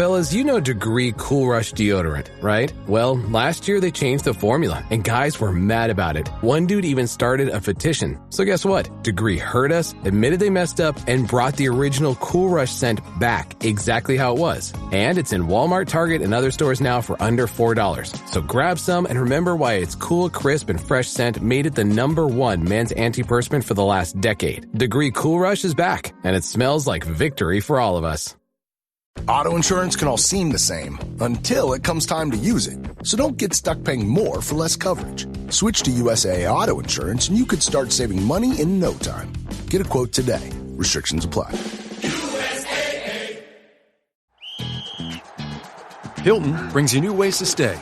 Fellas, you know Degree Cool Rush deodorant, right? Well, last year they changed the formula, and guys were mad about it. One dude even started a petition. So guess what? Degree heard us, admitted they messed up, and brought the original Cool Rush scent back exactly how it was. And it's in Walmart, Target, and other stores now for under $4. So grab some and remember why its cool, crisp, and fresh scent made it the #1 men's antiperspirant for the last decade. Degree Cool Rush is back, and it smells like victory for all of us. Auto insurance can all seem the same until it comes time to use it. So don't get stuck paying more for less coverage. Switch to USAA Auto Insurance and you could start saving money in no time. Get a quote today. Restrictions apply. USAA. Hilton brings you new ways to stay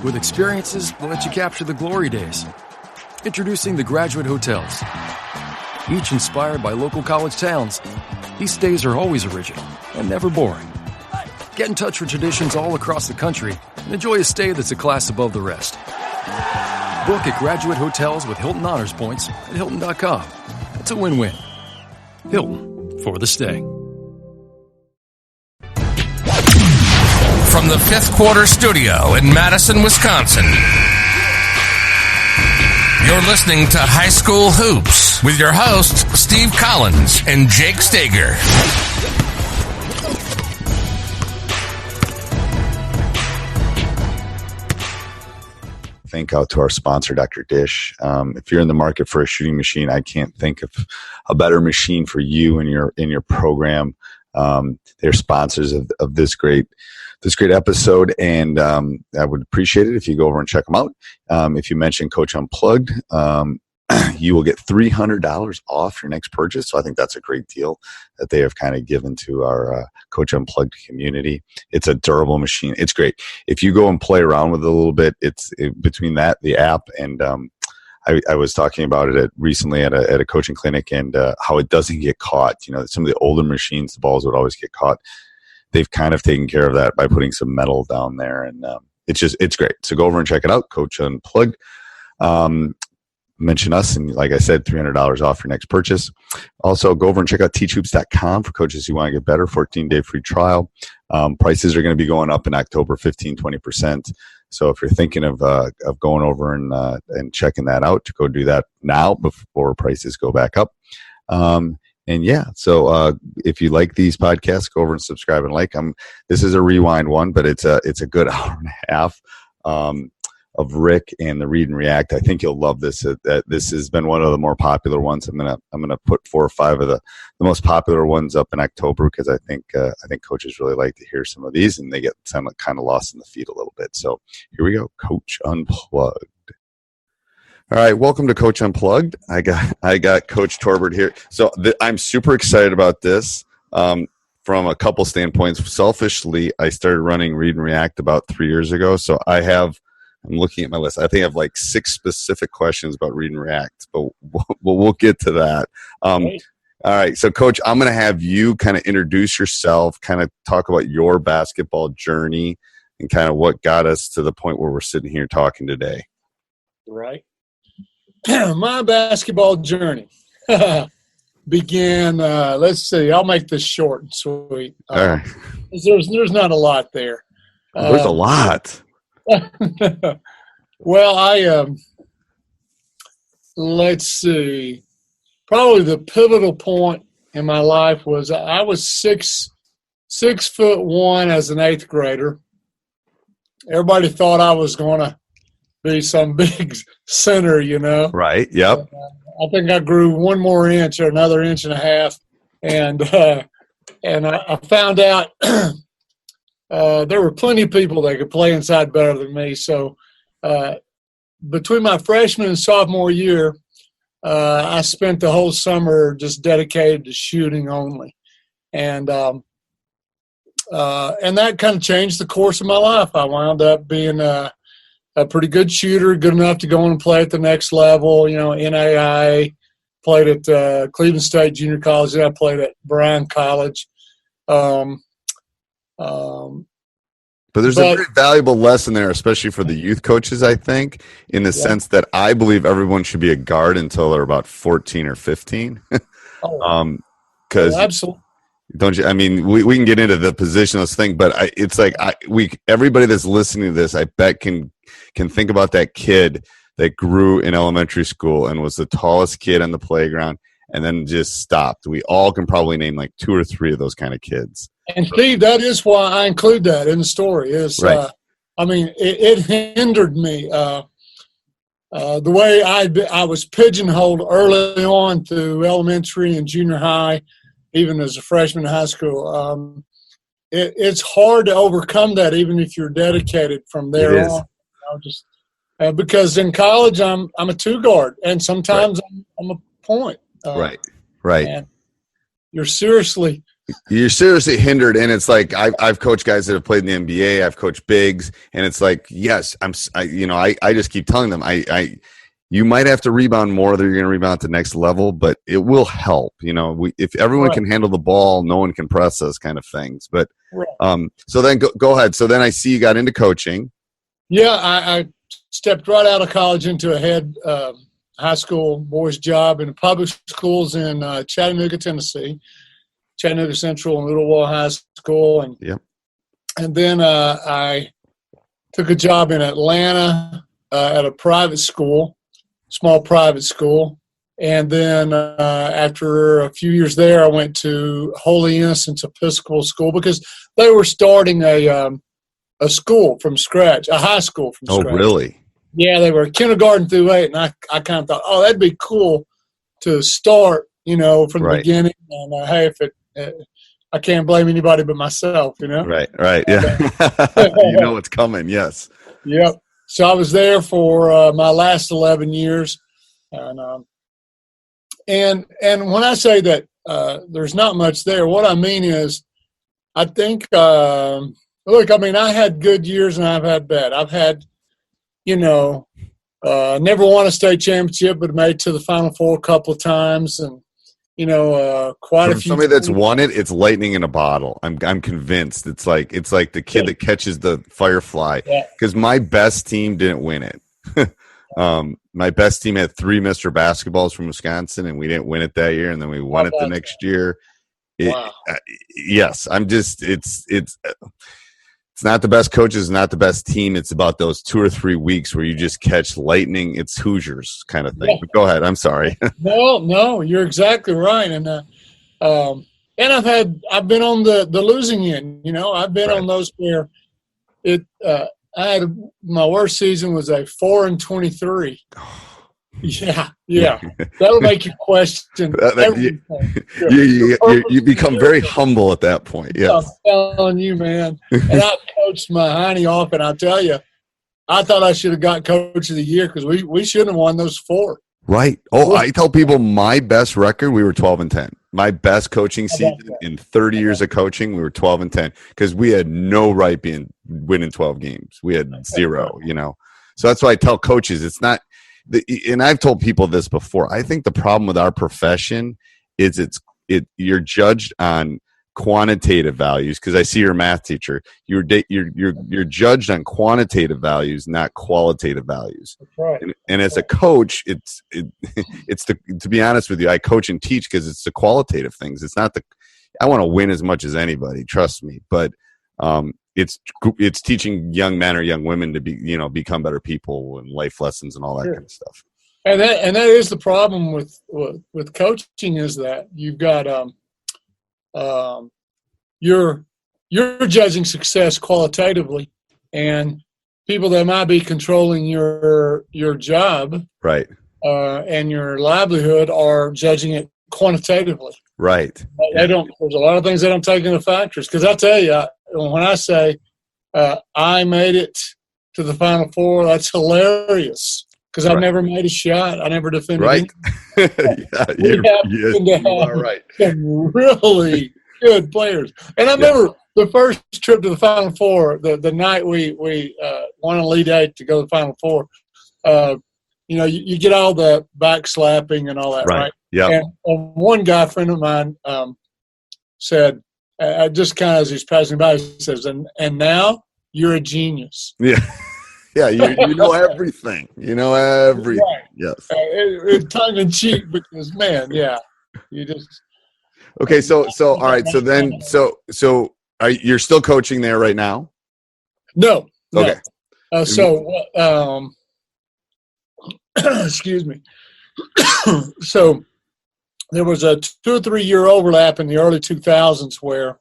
with experiences that let you capture the glory days. Introducing the Graduate Hotels. Each inspired by local college towns, these stays are always original and never boring. Get in touch with traditions all across the country and enjoy a stay that's a class above the rest. Book at Graduate Hotels with Hilton Honors Points at Hilton.com. It's a win-win. Hilton, for the stay. From the Fifth Quarter Studio in Madison, Wisconsin, you're listening to High School Hoops with your hosts, Steve Collins and Jake Steger. Thank out to our sponsor, Dr. Dish. If you're in the market for a shooting machine, I can't think of a better machine for you and your program. They're sponsors of this great episode, and I would appreciate it if you go over and check them out. If you mention Coach Unplugged, you will get $300 off your next purchase. So I think that's a great deal that they have kind of given to our Coach Unplugged community. It's a durable machine. It's great. If you go and play around with it a little bit, between that, the app, and I was talking about it recently at a coaching clinic, and how it doesn't get caught. You know, some of the older machines, the balls would always get caught. They've kind of taken care of that by putting some metal down there, and it's great. So go over and check it out, Coach Unplugged. Mention us, and like I said, $300 off your next purchase. Also, go over and check out teachhoops.com for coaches who want to get better. 14-day free trial. Prices are going to be going up in October, 20%. So if you're thinking of going over and checking that out, to go do that now before prices go back up. And yeah, so if you like these podcasts, go over and subscribe and like them. This is a rewind one, but it's a good hour and a half of Rick and the Read and React. I think you'll love this. This has been one of the more popular ones. I'm gonna put 4 or 5 of the most popular ones up in October, because I think coaches really like to hear some of these, and they get kind of lost in the feed a little bit. So here we go, Coach Unplugged. All right, welcome to Coach Unplugged. I got Coach Torbett here. So I'm super excited about this from a couple standpoints. Selfishly, I started running Read and React about 3 years ago. So I'm looking at my list. I think I have like 6 specific questions about Read and React, but we'll get to that. All right, so Coach, I'm going to have you kind of introduce yourself, kind of talk about your basketball journey, and kind of what got us to the point where we're sitting here talking today. Right. My basketball journey began, let's see, I'll make this short and sweet. All right. There's not a lot there. There's a lot. Well, let's see, probably the pivotal point in my life was I was 6'1" as an 8th grader. Everybody thought I was going to be some big center, you know. Right. Yep. I think I grew 1 more inch or another 1.5 inches, and I found out there were plenty of people that could play inside better than me. So between my freshman and sophomore year, I spent the whole summer just dedicated to shooting only, and that kind of changed the course of my life. I wound up being a pretty good shooter, good enough to go on and play at the next level. You know, NAIA, played at Cleveland State Junior College, then I played at Bryan College. But there's a very valuable lesson there, especially for the youth coaches, I think, in the sense that I believe everyone should be a guard until they're about 14 or 15. Absolutely. Don't you? I mean, we can get into the positionless thing, but it's like everybody that's listening to this, I bet can think about that kid that grew in elementary school and was the tallest kid on the playground and then just stopped. We all can probably name like 2 or 3 of those kind of kids. And Steve, that is why I include that in the story. Right. I mean, it hindered me. The way I was pigeonholed early on through elementary and junior high, even as a freshman in high school. It's hard to overcome that, even if you're dedicated from there on. Because in college, I'm a 2-guard, and sometimes I'm a point. Right. And you're seriously hindered, and it's like I've coached guys that have played in the NBA. I've coached bigs, and it's like, yes, I just keep telling them, you might have to rebound more, that you're going to rebound at the next level, but it will help. If everyone can handle the ball, no one can press us, kind of things. But so then go ahead. So then I see you got into coaching. Yeah, I stepped right out of college into a head high school boys job in public schools in Chattanooga, Tennessee, Chattanooga Central and Little Wall High School. And then I took a job in Atlanta at a private school, small private school. And then after a few years there, I went to Holy Innocents Episcopal School because they were starting a school from scratch, a high school from scratch. Oh, really? Yeah, they were kindergarten through 8, and I kind of thought, that'd be cool to start, from the beginning. And hey, I can't blame anybody but myself, Right, yeah. You know what's coming, yes. Yep. So I was there for my last 11 years, and when I say that there's not much there, what I mean is, I think, I had good years and I've had bad. I've had, never won a state championship, but made it to the Final Four a couple of times, and quite a few. Somebody that's won it, it's lightning in a bottle. I'm convinced. It's like the kid that catches the firefly. Because my best team didn't win it. My best team had 3 Mr. Basketballs from Wisconsin, and we didn't win it that year, and then we won it the next year. Wow. Yes, I'm just it's not the best coaches, not the best team. It's about those 2 or 3 weeks where you just catch lightning. It's Hoosiers kind of thing. Yeah. But go ahead. I'm sorry. No, you're exactly right. And I've been on the losing end. I've been on those where I had my worst season was a 4-23. Yeah. That'll make you question everything. You become very humble at that point. Yes. I'm telling you, man. And I coached my hiney off, and I'll tell you, I thought I should have got Coach of the Year because we shouldn't have won those 4. Right. Oh, I tell people my best record, we were 12-10. My best coaching season in 30 years of coaching, we were 12-10 because we had no right winning 12 games. We had 0. So that's why I tell coaches, it's not. And I've told people this before. I think the problem with our profession is you're judged on quantitative values, because I see you're a math teacher. You're judged on quantitative values, not qualitative values. That's right. And as a coach, to be honest with you, I coach and teach because it's the qualitative things. It's not I want to win as much as anybody, trust me. But it's teaching young men or young women to become better people and life lessons and all that kind of stuff. And that is the problem with coaching, is that you've got you're judging success qualitatively, and people that might be controlling your job, right, and your livelihood are judging it quantitatively. Right. They don't. There's a lot of things they don't take into factors. Because I tell you, when I say I made it to the Final Four, that's hilarious. Because I've never made a shot. I never defended. Right. You are right. Some really good players. And I remember the first trip to the Final Four, the night we won a lead 8 to go to the Final Four. You get all the backslapping and all that, right? Yeah. And one guy, friend of mine, said, just kind of as he's passing by, he says, and now you're a genius. Yeah. Yeah, you know everything. You know everything. Right. Yes. It's tongue in cheek because, man, you just. Okay, so all right, so you're still coaching there right now? No. Okay. Excuse me. So there was a 2 or 3 year overlap in the early 2000s where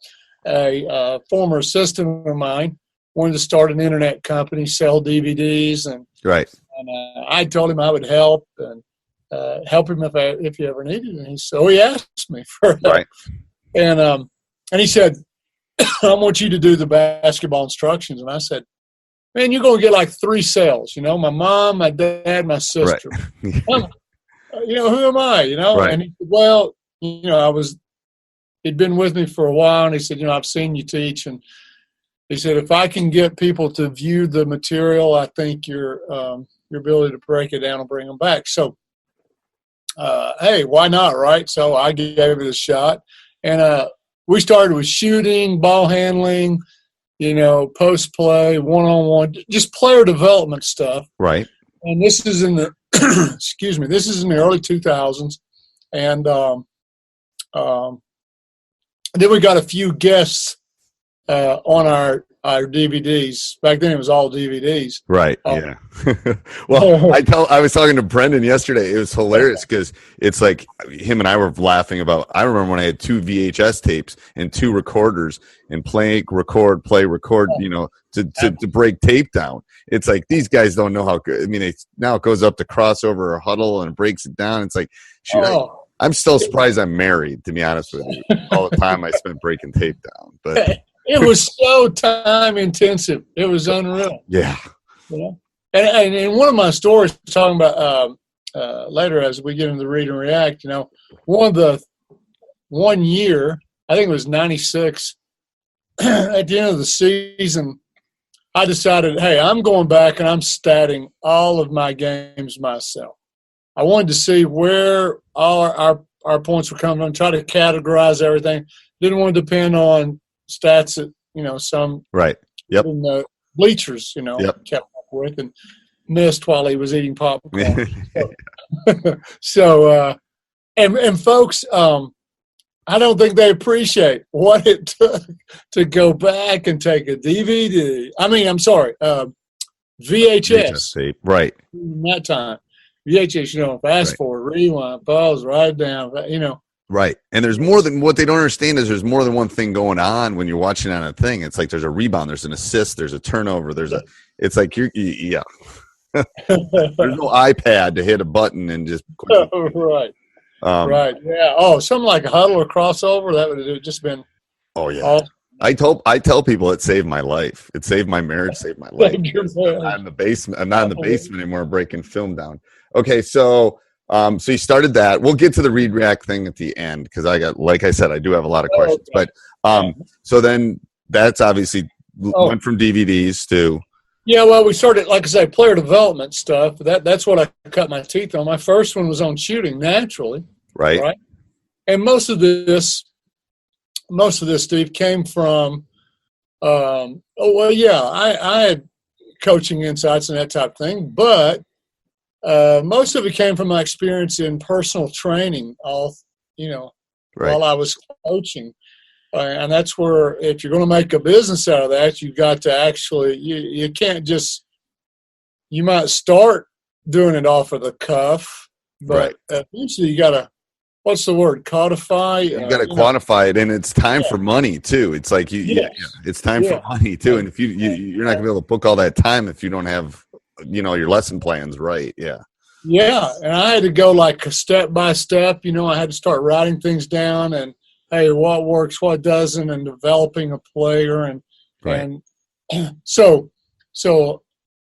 a former assistant of mine wanted to start an internet company, sell DVDs, and I told him I would help and help him if he ever needed it. So he asked me for help, and he said, "I want you to do the basketball instructions." And I said, "Man, you're going to get like 3 sales. My mom, my dad, my sister. Right. Who am I? Right. And he said, well, he'd been with me for a while, and he said, I've seen you teach, and he said, if I can get people to view the material, I think your ability to break it down will bring them back. So, hey, why not, right? So I gave it a shot, and we started with shooting, ball handling, post play, one-on-one, just player development stuff. Right. And this is in the excuse me. This is in the early 2000s, and then we got a few guests on our DVDs. Back then, it was all DVDs. Right. Yeah. Well, I was talking to Brendan yesterday. It was hilarious because it's like him and I were laughing about. I remember when I had 2 VHS tapes and 2 recorders and play, record. To break tape down. It's like these guys don't know how good. I mean, now it goes up to crossover or huddle and it breaks it down. It's like, shoot, I'm still surprised I'm married, to be honest with you. All the time I spent breaking tape down, but. It was so time intensive. It was unreal. Yeah. And in one of my stories, talking about later as we get into the read and react, one year, I think it was 96, at the end of the season, I decided, hey, I'm going back and I'm statting all of my games myself. I wanted to see where all our points were coming from, try to categorize everything. Didn't want to depend on stats that some right in the bleachers kept up with and missed while he was eating popcorn. So and folks, I don't think they appreciate what it took to go back and take a DVD. I'm sorry, VHS tape. Right. In that time, VHS. Fast forward, rewind, pause, write down. Right. And there's more than what they don't understand is there's more than one thing going on when you're watching on a thing. It's like there's a rebound, there's an assist, there's a turnover, it's like yeah. There's no iPad to hit a button and just right. Right. Yeah. Oh, something like a huddle or crossover, that would have just been awesome. I tell people it saved my life. It saved my marriage, saved my life. I'm not in the basement anymore breaking film down. Okay, so you started that. We'll get to the read react thing at the end because like I said, I do have a lot of questions. Okay. But so then that's obviously went from DVDs to. Yeah, well, we started, like I say, player development stuff. That's what I cut my teeth on. My first one was on shooting, naturally. Right. And most of this, Steve, came from. I had coaching insights and that type of thing, but. Most of it came from my experience in personal training, while I was coaching. And that's where, if you're going to make a business out of that, you've got to actually, you can't just, you might start doing it off of the cuff, but eventually you got to, what's the word, codify? You got to quantify it, and it's time for money too. It's like it's time for money too. And if you're not going to be able to book all that time if you don't have, your lesson plans right. Yeah. And I had to go like step by step. I had to start writing things down and, hey, what works, what doesn't, and developing a player. And so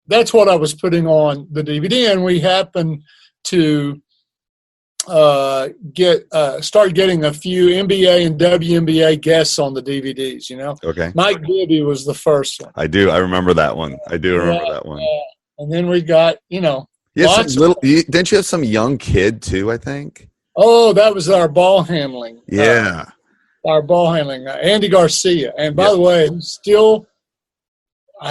that's what I was putting on the DVD. And we happened to start getting a few NBA and WNBA guests on the DVDs, Okay. Mike Bibby was the first one. I do. I remember that one. That one. And then we got, didn't you have some young kid too, I think? Oh, that was our ball handling. Yeah. Our ball handling, Andy Garcia. And by the way,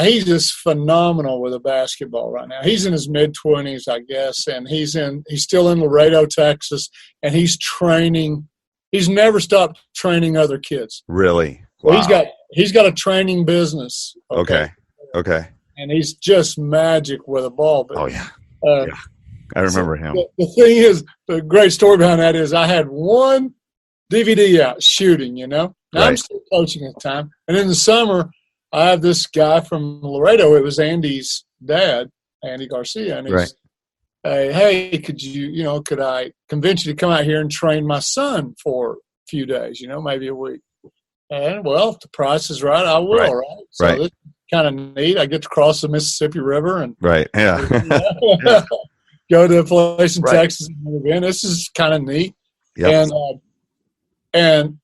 he's just phenomenal with a basketball right now. He's in his mid-20s, I guess, and he's still in Laredo, Texas, and he's training he's never stopped training other kids. Really? Wow. Wow. He's got a training business. Okay. And he's just magic with a ball. But, yeah. I remember him. The thing is, the great story behind that is I had one DVD out shooting, Now I'm still coaching at the time. And in the summer, I have this guy from Laredo. It was Andy's dad, Andy Garcia. And he's, hey, could I convince you to come out here and train my son for a few days, maybe a week? And, well, if the price is right, I will, right? So this is kind of neat. I get to cross the Mississippi River and go to a place in Texas and move in. This is kind of neat. Yep. And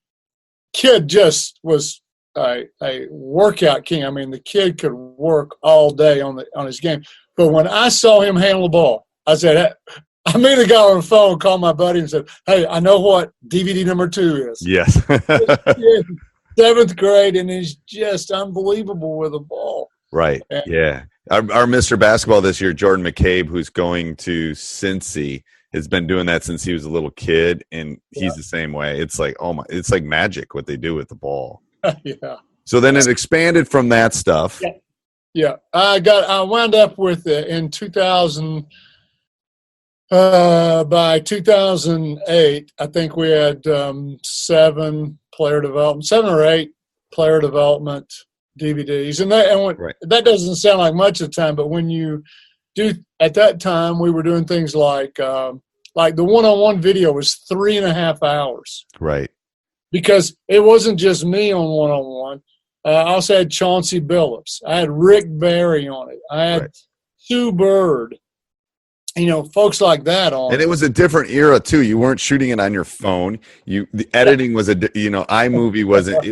kid just was a workout king. I mean, the kid could work all day on his game. But when I saw him handle the ball, I said, I made a guy on the phone, called my buddy and said, hey, I know what DVD number 2 is. Yes. 7th grade, and he's just unbelievable with the ball. Right. Yeah. Our Mr. Basketball this year, Jordan McCabe, who's going to Cincy, has been doing that since he was a little kid, and he's the same way. It's like, it's like magic what they do with the ball. Yeah. So then it expanded from that stuff. Yeah. I wound up with in 2000. By 2008, I think we had 7 or 8 player development DVDs, and that doesn't sound like much at the time, but when you do, at that time, we were doing things like the one-on-one video was 3.5 hours, right? Because it wasn't just me on one-on-one. I also had Chauncey Billups. I had Rick Barry on it. I had Sue Bird. Folks like that on. And it was a different era too. You weren't shooting it on your phone. The editing was iMovie wasn't.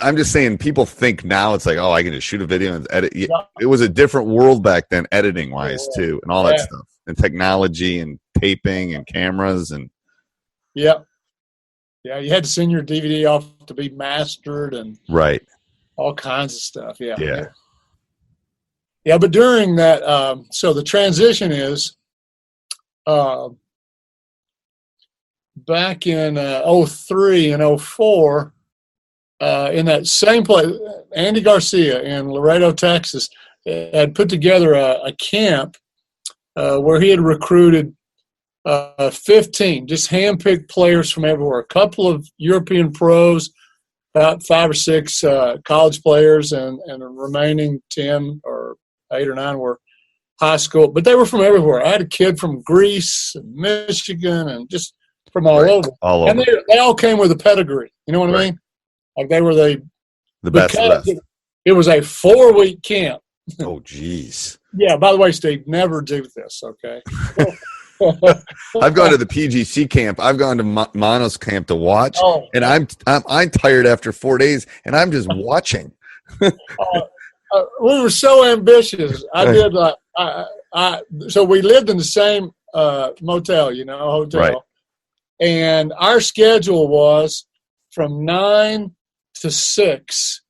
I'm just saying, people think now it's like, I can just shoot a video and edit. It was a different world back then, editing wise too, and all that stuff, and technology and taping and cameras and. Yeah, you had to send your DVD off to be mastered and all kinds of stuff. Yeah. But during that, so the transition is. Back in 03 and 04, in that same place, Andy Garcia in Laredo, Texas, had put together a camp where he had recruited 15, just handpicked players from everywhere, a couple of European pros, about 5 or 6 college players, and the remaining 10 or 8 or 9 were high school, but they were from everywhere. I had a kid from Greece and Michigan and just from all over. And they all came with a pedigree. You know what I mean? Like they were the best. It was a 4-week camp. Oh, geez. Yeah, by the way, Steve, never do this, okay? I've gone to the PGC camp. I've gone to Mono's camp to watch, and I'm tired after 4 days, and I'm just watching. We were so ambitious. So we lived in the same motel, hotel. Right. And our schedule was from 9 to 6,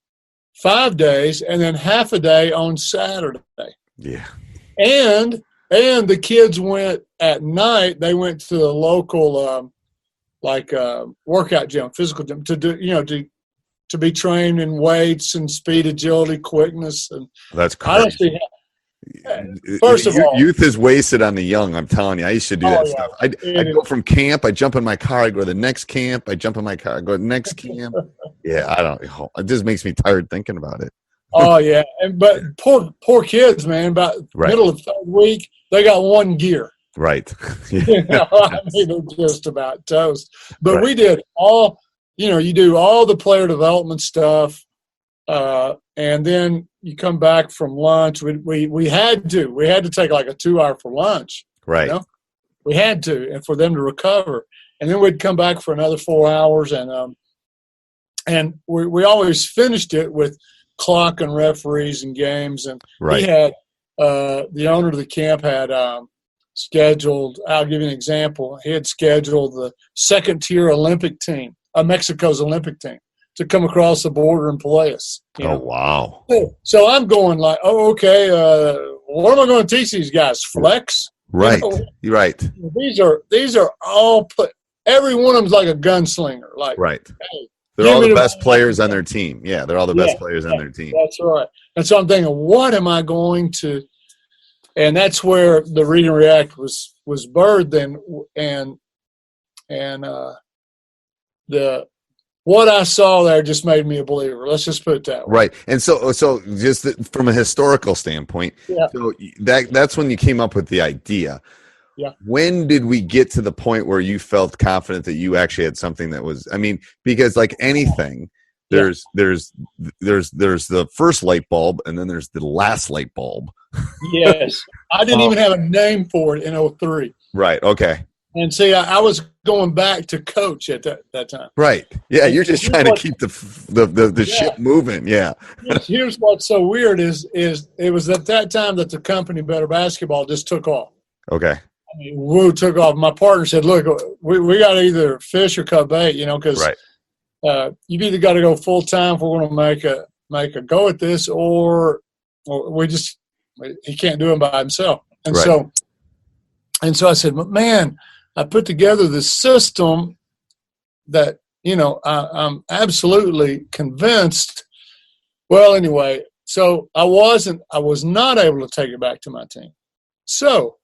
5 days, and then half a day on Saturday. Yeah. And the kids went at night. They went to the local workout gym, physical gym, to do to be trained in weights and speed, agility, quickness, and that's crazy. First of all, youth is wasted on the young. I'm telling you, I used to do that stuff. I'd go from camp, I jump in my car, I go to the next camp, I jump in my car, I go to the next camp. It just makes me tired thinking about it. But poor kids, man. About middle of 3rd week, they got 1 gear. Right. I mean, they're just about toast. But we did all. You do all the player development stuff, and then you come back from lunch. We had to take like a 2-hour for lunch. Right. We had to, and for them to recover, and then we'd come back for another 4 hours, and we always finished it with clock and referees and games. And he had the owner of the camp had scheduled. I'll give you an example. He had scheduled the 2nd-tier Olympic team. Mexico's Olympic team to come across the border and play us. Wow. So I'm going like, okay, what am I going to teach these guys? Flex? Right. Right. These are all every one of them's like a gunslinger. Like, right. hey, They're all the best players on their team. Yeah, they're all the best players on their team. That's right. And so I'm thinking, what am I going to – and that's where the Read and React was birthed. And what I saw there just made me a believer. Let's just put it that way. Right. And so just from a historical standpoint, so that's when you came up with the idea. Yeah. When did we get to the point where you felt confident that you actually had something that was, I mean, because like anything, there's the first light bulb and then there's the last light bulb. Yes. I didn't even have a name for it in 2003. Right. Okay. And see, I was going back to coach at that time. Right. Yeah. You're just trying to keep the ship moving. Yeah. Here's what's so weird is it was at that time that the company Better Basketball just took off. Okay. I mean, woo, took off. My partner said, look, we got to either fish or cut bait, because you've either got to go full time if we're going to make a go at this, or he can't do it by himself. And so I said, man, I put together this system that, I'm absolutely convinced. Well, anyway, so I was not able to take it back to my team. So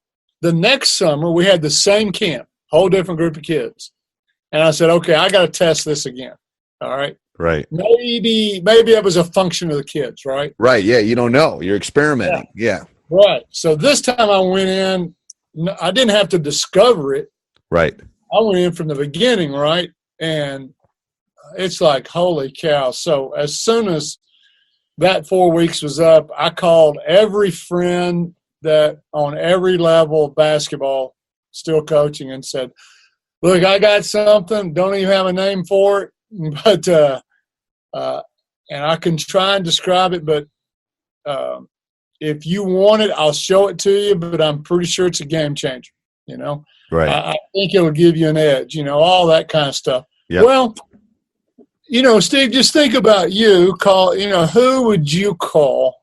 the next summer we had the same camp, whole different group of kids. And I said, okay, I got to test this again. All right. Right. Maybe it was a function of the kids, right? Right. Yeah. You don't know. You're experimenting. Yeah. Right. So this time I went in, I didn't have to discover it. Right. I went in from the beginning, right? And it's like, holy cow. So as soon as that 4 weeks was up, I called every friend that on every level of basketball still coaching and said, look, I got something. Don't even have a name for it. But and I can try and describe it, but if you want it, I'll show it to you, but I'm pretty sure it's a game changer, Right. I think it'll give you an edge, all that kind of stuff. Yep. Well, Steve, just think about you. Who would you call?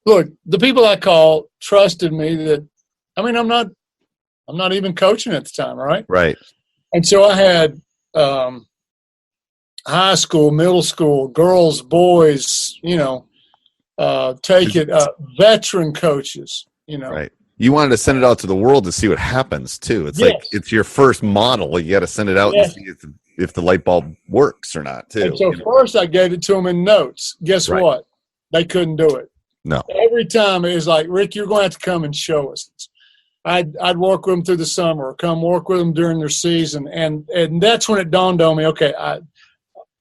Look, the people I called trusted me I'm not even coaching at the time, right? Right. And so I had high school, middle school, girls, boys, veteran coaches, Right. You wanted to send it out to the world to see what happens too. It's like it's your first model. You got to send it out and see if the light bulb works or not too. And so first I gave it to them in notes. Guess what? They couldn't do it. No. Every time it was like, Rick, you're going to have to come and show us. I'd work with them through the summer or come work with them during their season. And that's when it dawned on me, okay,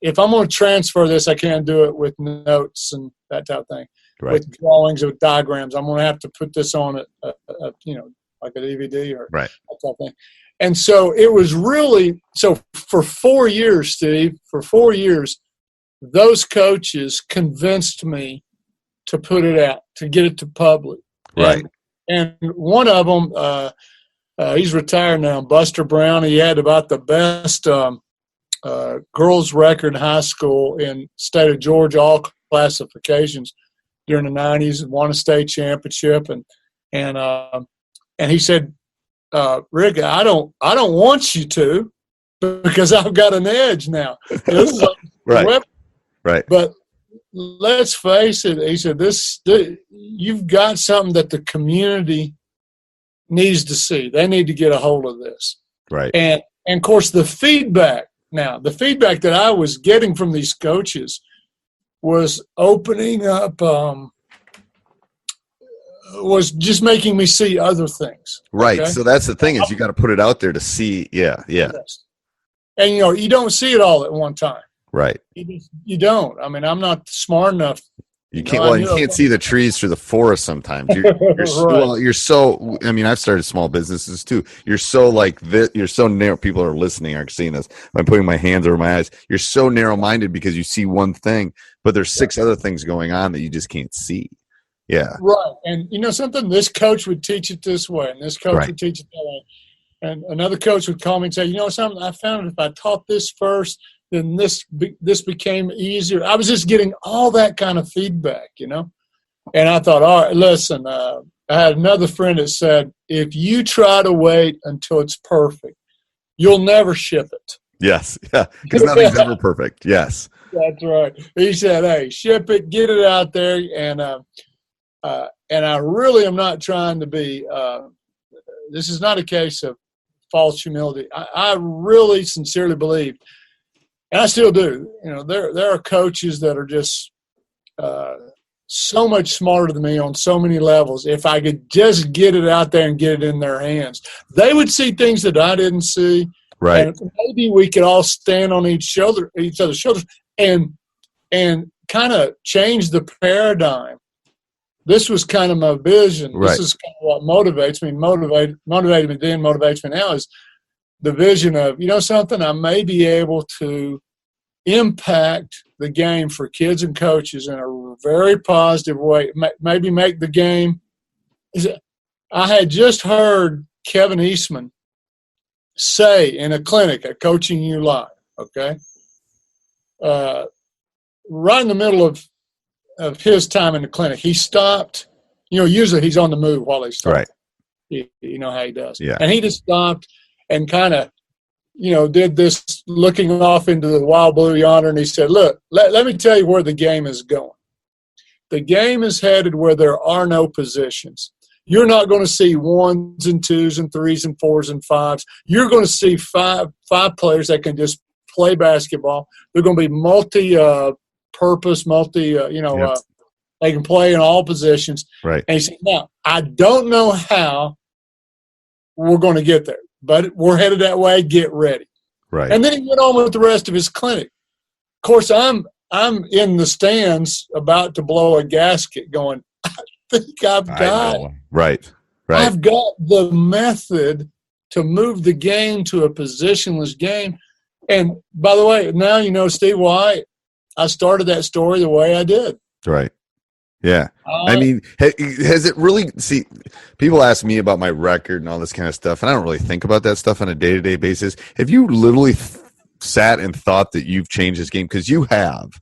if I'm going to transfer this, I can't do it with notes and that type of thing. Right. With drawings, with diagrams. I'm going to have to put this on like a DVD or that type of thing. And so it was really – so for 4 years, Steve, those coaches convinced me to put it out, to get it to public. Right. And one of them, he's retired now, Buster Brown. He had about the best girls record in high school in state of Georgia, all classifications during the 90s, won a state championship. And he said, Rick, I don't want you to, because I've got an edge now. This is right. But let's face it, he said, you've got something that the community needs to see. They need to get a hold of this. Right. And of course, the feedback that I was getting from these coaches was opening up, was just making me see other things. Right. Okay? So that's the thing, is you got to put it out there to see. Yeah. Yeah. Yes. And, you don't see it all at one time. Right. You don't. I mean, I'm not smart enough. You can't. You can't see the trees through the forest sometimes. You're so. I mean, I've started small businesses too. You're so like this. You're so narrow. People are listening, aren't seeing this. I'm putting my hands over my eyes. You're so narrow-minded because you see one thing, but there's 6 other things going on that you just can't see. Yeah. Right. And something. This coach would teach it this way, and this coach would teach it that way, and another coach would call me and say, something. I found if I taught this first, then this became easier. I was just getting all that kind of feedback, And I thought, all right, listen, I had another friend that said, if you try to wait until it's perfect, you'll never ship it. Yes. Yeah. Because nothing's ever perfect. Yes. That's right. He said, hey, ship it, get it out there. And I really am not trying to be, this is not a case of false humility. I really sincerely believe, and I still do, there are coaches that are just so much smarter than me on so many levels. If I could just get it out there and get it in their hands, they would see things that I didn't see. Right. And maybe we could all stand on each other's shoulders and kind of change the paradigm. This was kind of my vision. Right. This is kind of what motivates me. Motivated me then, motivates me now is the vision of, something, I may be able to impact the game for kids and coaches in a very positive way. Maybe make the game. I had just heard Kevin Eastman say in a clinic at Coaching You Live, okay, right in the middle of his time in the clinic, he stopped. Usually he's on the move while he's talking. Right. You know how he does. Yeah. And he just stopped and kind of, did this looking off into the wild blue yonder, and he said, look, let me tell you where the game is going. The game is headed where there are no positions. You're not going to see 1s and 2s and 3s and 4s and 5s. You're going to see five players that can just play basketball. They're going to be multi-purpose, they can play in all positions. Right. And he said, now, I don't know how we're going to get there, but we're headed that way. Get ready. Right. And then he went on with the rest of his clinic. Of course, I'm in the stands about to blow a gasket going, I think I've got it. Right. I've got the method to move the game to a positionless game. And by the way, now Steve, why I started that story the way I did. Right. Yeah. I mean, has it really – see, people ask me about my record and all this kind of stuff, and I don't really think about that stuff on a day-to-day basis. Have you literally sat and thought that you've changed this game? Because you have.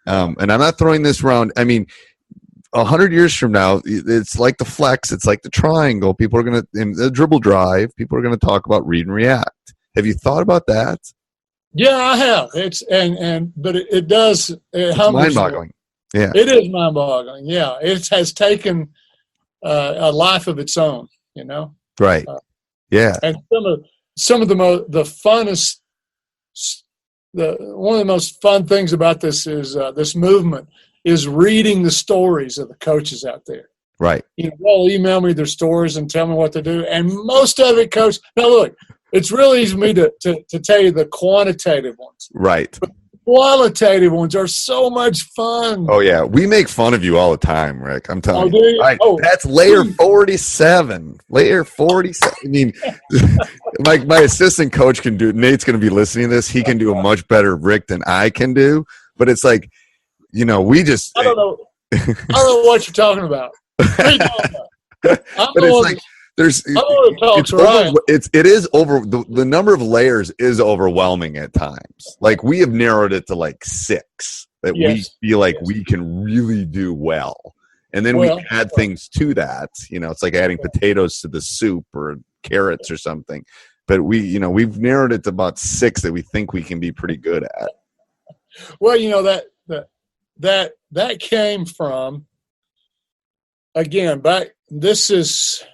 And I'm not throwing this around. I mean, 100 years from now, it's like the flex. It's like the triangle. People are going to – in the dribble drive, people are going to talk about read and react. Have you thought about that? Yeah, I have. But it does – it's mind-boggling. Yeah, it is mind-boggling. Yeah, it has taken a life of its own. Right. Yeah. And some of the funnest, one of the most fun things about this is this movement is reading the stories of the coaches out there. Right. They'll email me their stories and tell me what to do, and most of it, Coach. Now look, it's really easy for me to tell you the quantitative ones. Right. But qualitative ones are so much fun. Oh, yeah. We make fun of you all the time, Rick. I'm telling you. Right. That's layer 47. Layer 47. I mean, my assistant coach can do – Nate's going to be listening to this. He can do a much better Rick than I can do. But it's like, we just – I don't know what you're talking about. What are you talking about? But it's like – it is over the number of layers is overwhelming at times. Like we have narrowed it to like 6 that we feel like we can really do well. And then we add things to that. It's like adding potatoes to the soup or carrots or something. But we've narrowed it to about 6 that we think we can be pretty good at. Well, that came from, again, this is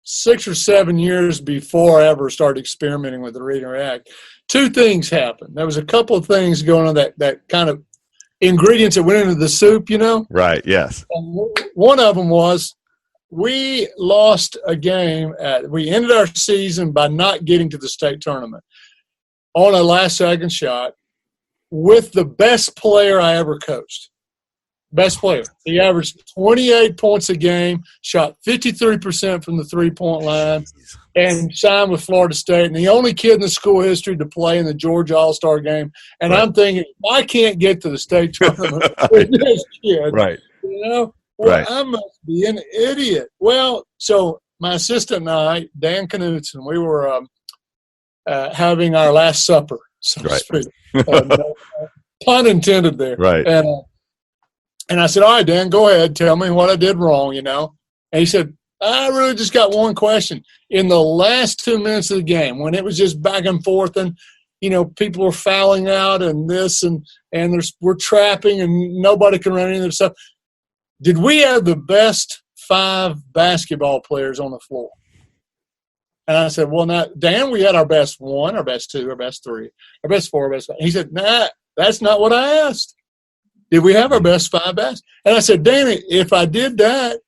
6 or 7 years before I ever started experimenting with the read and react. 2 things happened. There was a couple of things going on that kind of ingredients that went into the soup, Right, yes. And one of them was we lost a game. We ended our season by not getting to the state tournament on a last-second shot with the best player I ever coached. Best player. He averaged 28 points a game, shot 53% from the three-point line, and signed with Florida State. And the only kid in the school history to play in the Georgia All-Star game. And I'm thinking, I can't get to the state tournament with this kid. Right. I must be an idiot. Well, so my assistant and I, Dan Knudsen, we were having our last supper, so to speak. Pun intended there. Right. And I said, all right, Dan, go ahead. Tell me what I did wrong, And he said, I really just got one question. In the last 2 minutes of the game, when it was just back and forth and, people are fouling out and this and we're trapping and nobody can run any of their stuff, did we have the best 5 basketball players on the floor? And I said, well, now, Dan, we had our best 1, our best 2, our best 3, our best 4, our best 5. He said, nah, that's not what I asked. Did we have our best 5 best? And I said, Danny, if I did that,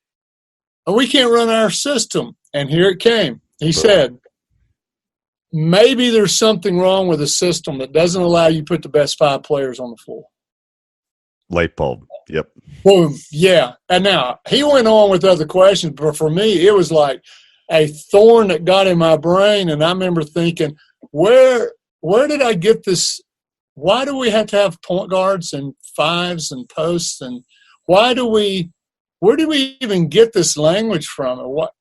we can't run our system. And here it came. He said, maybe there's something wrong with the system that doesn't allow you to put the best 5 players on the floor. Light bulb. Yep. Boom. Yeah. And now he went on with other questions, but for me, it was like a thorn that got in my brain. And I remember thinking, where did I get this? Why do we have to have point guards and 5s and posts? And where do we even get this language from? Or what,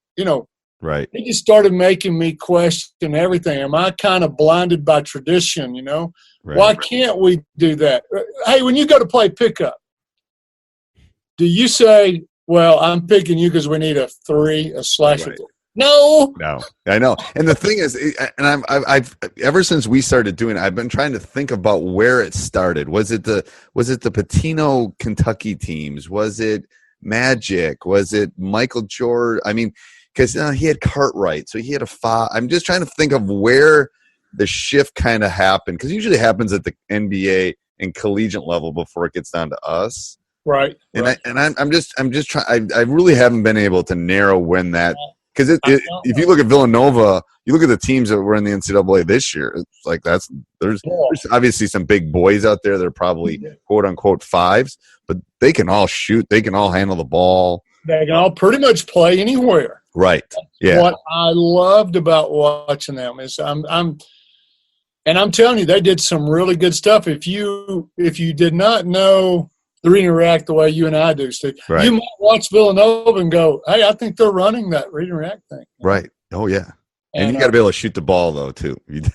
right. It just started making me question everything. Am I kind of blinded by tradition, Right. Why can't we do that? Hey, when you go to play pickup, do you say, well, I'm picking you because we need a 3, a slasher? Right. No, I know. And the thing is, and I've ever since we started doing it, I've been trying to think about where it started. Was it the Patino Kentucky teams? Was it Magic? Was it Michael Jordan? I mean, because he had Cartwright, so he had a 5. I'm just trying to think of where the shift kind of happened, because it usually happens at the NBA and collegiate level before it gets down to us. Right. And right. I'm just trying. I really haven't been able to narrow when that. Because if you look at Villanova, you look at the teams that were in the NCAA this year, it's like there's obviously some big boys out there that are probably quote unquote 5s, but they can all shoot, they can all handle the ball, they can all pretty much play anywhere. Right. Yeah. What I loved about watching them is I'm telling you, they did some really good stuff. If you did not know the read and react the way you and I do, Steve, right. You might watch Villanova and go, hey, I think they're running that read and react thing. Right. Oh, yeah. And you got to be able to shoot the ball, though, too. Made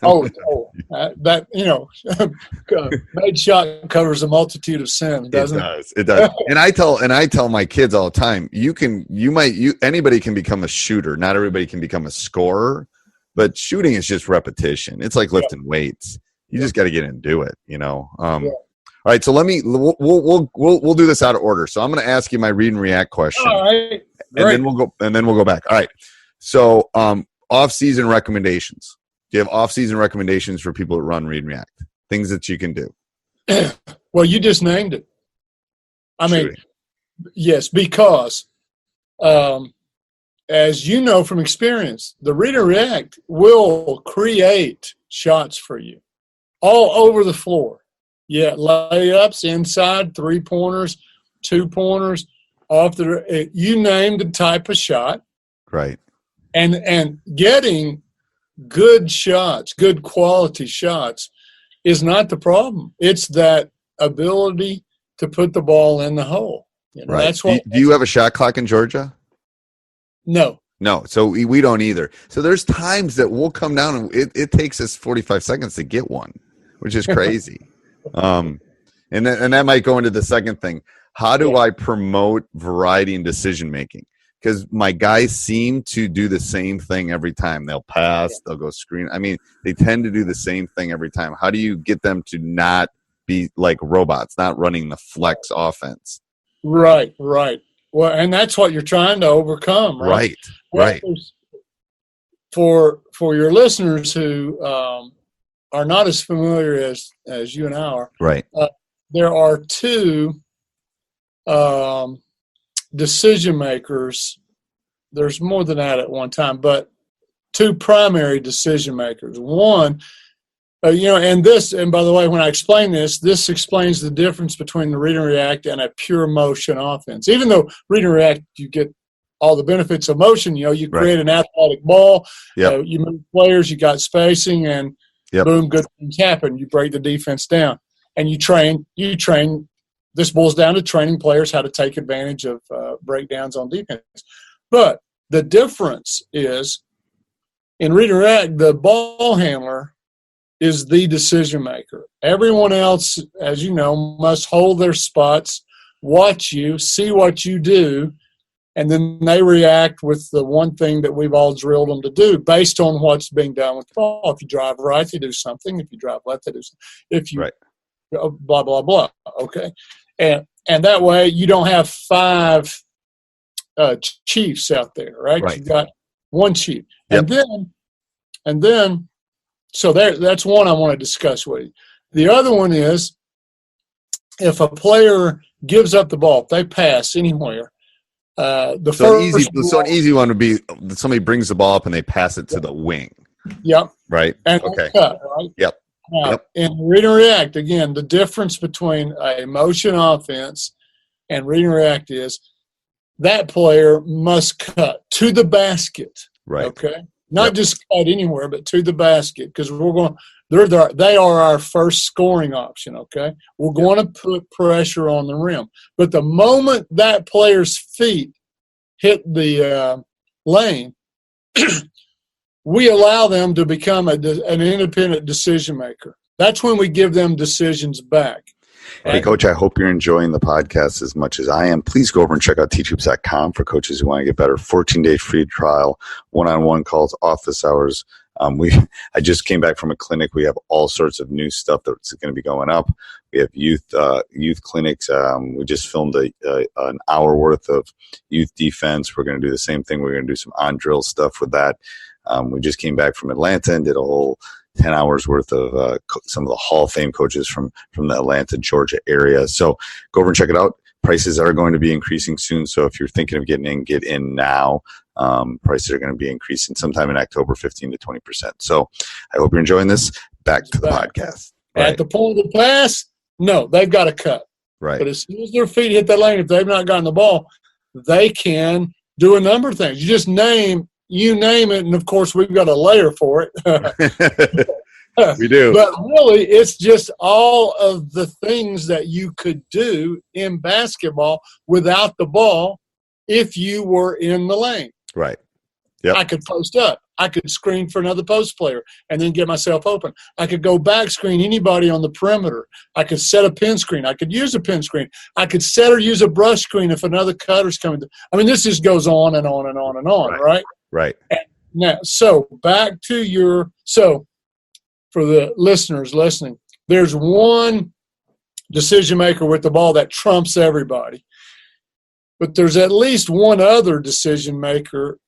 shot covers a multitude of sins, doesn't it? It does. And I tell my kids all the time, anybody can become a shooter. Not everybody can become a scorer, but shooting is just repetition. It's like lifting weights. You just got to get in and do it, All right, so we'll do this out of order. So I'm going to ask you my read and react question. All right. And then we'll go back. All right. So off-season recommendations. Do you have off-season recommendations for people that run read and react? Things that you can do. Well, you just named it. I mean, yes, because as you know from experience, the read and react will create shots for you all over the floor. Yeah, layups, inside, 3-pointers, 2-pointers, you name the type of shot. Right. And getting good shots, good quality shots is not the problem. It's that ability to put the ball in the hole. Right. That's what. Do you have a shot clock in Georgia? No. No, so we don't either. So there's times that we'll come down and it takes us 45 seconds to get one, which is crazy. And that might go into the second thing. How do I promote variety in decision making? Because my guys seem to do the same thing every time. They'll pass, they'll go screen. I mean, they tend to do the same thing every time. How do you get them to not be like robots, not running the flex offense? Right. Well, and that's what you're trying to overcome, right? Right. For your listeners who are not as familiar as you and I are, right? There are 2 decision makers. There's more than that at one time, but 2 primary decision makers. One, and by the way, when I explain this explains the difference between the read and react and a pure motion offense. Even though read and react, you get all the benefits of motion. You create an athletic ball. Yep. You move players, you got spacing, and boom, good things happen. You break the defense down, and you train. This boils down to training players how to take advantage of breakdowns on defense. But the difference is in read and react, the ball handler is the decision maker. Everyone else, as you know, must hold their spots, watch you, see what you do, and then they react with the one thing that we've all drilled them to do based on what's being done with the ball. If you drive right, they do something. If you drive left, they do something. If you blah, blah, blah, okay? And that way you don't have 5 chiefs out there, right? You've got one chief. Yep. And then, so that's one I want to discuss with you. The other one is, if a player gives up the ball, if they pass anywhere, an easy one would be somebody brings the ball up and they pass it to the wing. Yep. Right. And cut, right? Yep. And read and react, again, the difference between a motion offense and read and react is that player must cut to the basket. Right. Okay. Not just cut anywhere, but to the basket, because they are our first scoring option. Okay. We're going to put pressure on the rim, but the moment that player's feet hit the lane, we allow them to become an independent decision maker. That's when we give them decisions back. Hey, Coach, I hope you're enjoying the podcast as much as I am. Please go over and check out teachhoops.com for coaches who want to get better. 14-day free trial, one-on-one calls, office hours. I just came back from a clinic. We have all sorts of new stuff that's going to be going up. We have youth clinics. We just filmed an hour worth of youth defense. We're going to do the same thing. We're going to do some on-drill stuff with that. We just came back from Atlanta and did a whole 10 hours worth of some of the Hall of Fame coaches from the Atlanta, Georgia area. So go over and check it out. Prices are going to be increasing soon. So if you're thinking of getting in, get in now. Prices are going to be increasing sometime in October, 15 to 20%. So I hope you're enjoying this. Back to the podcast. At the point of the pass, no, they've got to cut. Right. But as soon as their feet hit that lane, if they've not gotten the ball, they can do a number of things. You name it, and of course we've got a layer for it. We do. But really, it's just all of the things that you could do in basketball without the ball if you were in the lane. Right. Yep. I could post up. I could screen for another post player and then get myself open. I could go back screen anybody on the perimeter. I could set a pin screen. I could use a pin screen. I could set or use a brush screen if another cutter's coming. This just goes on and on and on and on, right? Right. Now, so back to for the listeners listening, there's one decision maker with the ball that trumps everybody. But there's at least one other decision maker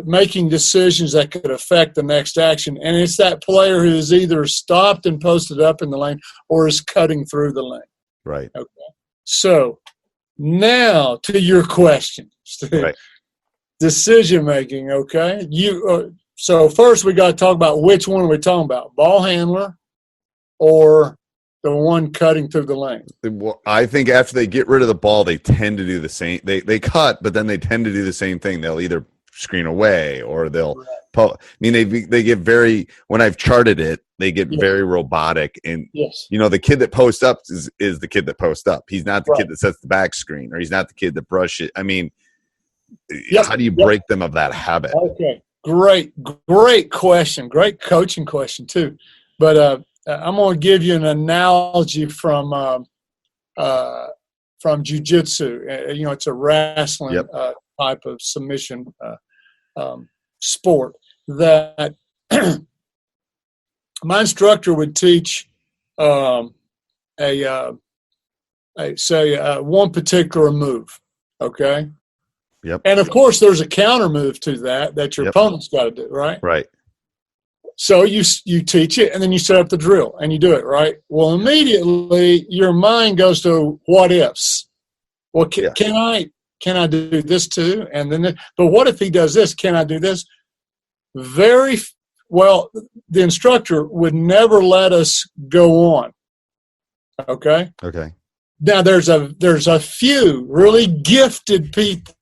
making decisions that could affect the next action, and it's that player who is either stopped and posted up in the lane or is cutting through the lane. Right. Okay. So now to your question, Steve. Right. Decision making. Okay. So first we got to talk about which one are we talking about, ball handler or the one cutting through the lane. Well, I think after they get rid of the ball, they tend to do the same. They cut, but then they tend to do the same thing. They'll either screen away or they'll they get very, when I've charted it, they get very robotic. And the kid that posts up is the kid that posts up. He's not the kid that sets the back screen, or he's not the kid that brushes it. How do you break them of that habit? Okay. Great question. Great coaching question too. But I'm going to give you an analogy from jiu-jitsu. It's a wrestling type of submission sport that my instructor would teach one particular move. Okay. Yep. And of course, there's a counter move to that your opponent's got to do, right? Right. So you teach it, and then you set up the drill, and you do it, right? Well, immediately your mind goes to what ifs. Well, can I do this too? And then, but what if he does this? Can I do this? Very well. The instructor would never let us go on. Okay. Okay. Now there's a few really gifted people.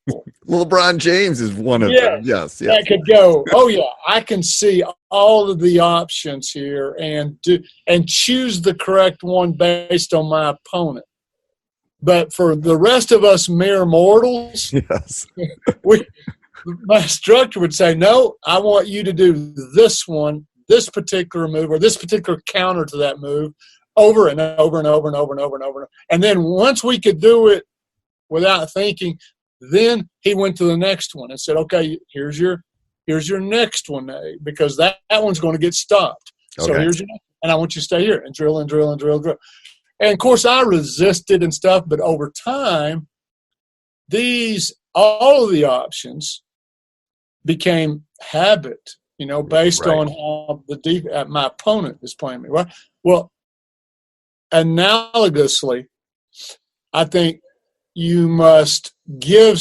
LeBron James is one of them. Yes. That could go, I can see all of the options here and choose the correct one based on my opponent. But for the rest of us mere mortals, my instructor would say, no, I want you to do this one, this particular move, or this particular counter to that move over and over and over and over and over and over. And then once we could do it without thinking, Then he went to the next one and said, okay, here's your next one, because that one's going to get stopped. So here's your next one, and I want you to stay here and drill and drill and drill and drill. And, of course, I resisted and stuff, but over time, all of the options became habit, based on how my opponent is playing me, right? Well, analogously, I think you must give,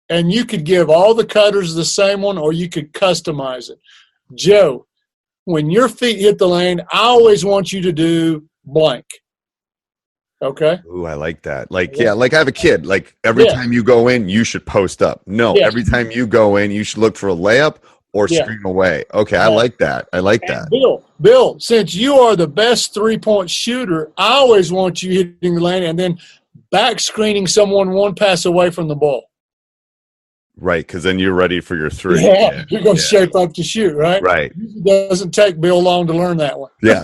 and you could give all the cutters the same one, or you could customize it. Joe, when your feet hit the lane, I always want you to do blank. Okay. Ooh, I like that. Like I have a kid. Like every time you go in, you should post up. No, every time you go in, you should look for a layup or screen away. Okay, I like that. That. Bill, since you are the best 3-point shooter, I always want you hitting the lane and then back screening someone one pass away from the ball. Right, because then you're ready for your three. Yeah, you're going to shape up to shoot, right? Right. It doesn't take Bill long to learn that one. Yeah.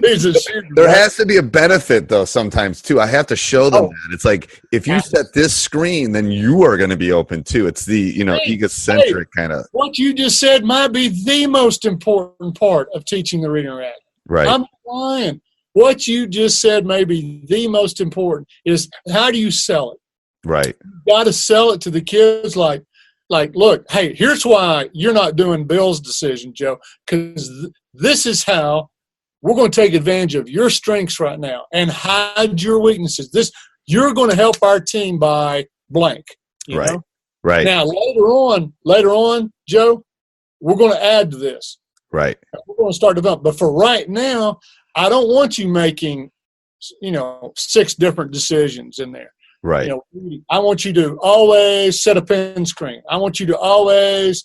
He's a shooter. There has to be a benefit, though, sometimes, too. I have to show them that. It's like, if you set this screen, then you are going to be open, too. It's the, egocentric kind of. What you just said might be the most important part of teaching the read and react. Right. I'm lying. What you just said may be the most important is how do you sell it? Right. You've got to sell it to the kids like, look, hey, here's why you're not doing Bill's decision, Joe, because this is how we're going to take advantage of your strengths right now and hide your weaknesses. You're going to help our team by blank. You know? Right. Now, later on, Joe, we're going to add to this. Right. We're going to start developing. But for right now, I don't want you making, 6 different decisions in there. Right. I want you to always set a pin screen. I want you to always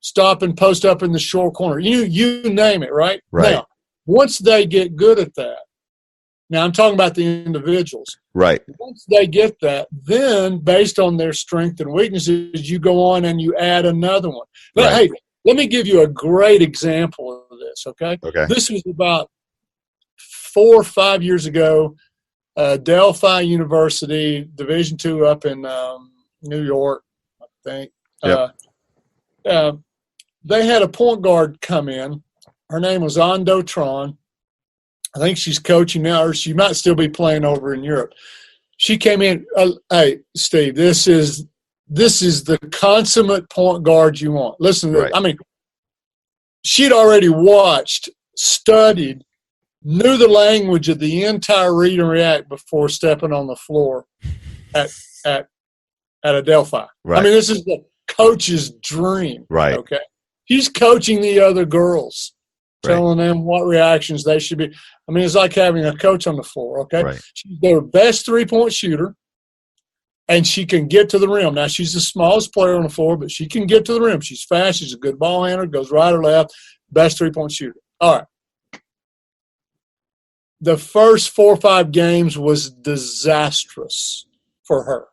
stop and post up in the short corner. You name it, right? Right. Now, once they get good at that, now I'm talking about the individuals. Right. Once they get that, then based on their strengths and weaknesses, you go on and you add another one. But hey, let me give you a great example of this, okay? Okay. This was about 4 or 5 years ago. Delphi University, Division II up in New York, I think. Yep. They had a point guard come in. Her name was Ando Tron. I think she's coaching now, or she might still be playing over in Europe. She came in. Hey, Steve, this is the consummate point guard you want. Listen to this. I mean, she'd already watched, studied, knew the language of the entire read and react before stepping on the floor at a Delphi. Right. I mean, this is the coach's dream. Right. Okay. He's coaching the other girls, telling them what reactions they should be. I mean, it's like having a coach on the floor. Okay. Right. She's their best 3-point shooter, and she can get to the rim. Now, she's the smallest player on the floor, but she can get to the rim. She's fast. She's a good ball handler, goes right or left, best 3-point shooter. All right. The first 4 or 5 games was disastrous for her.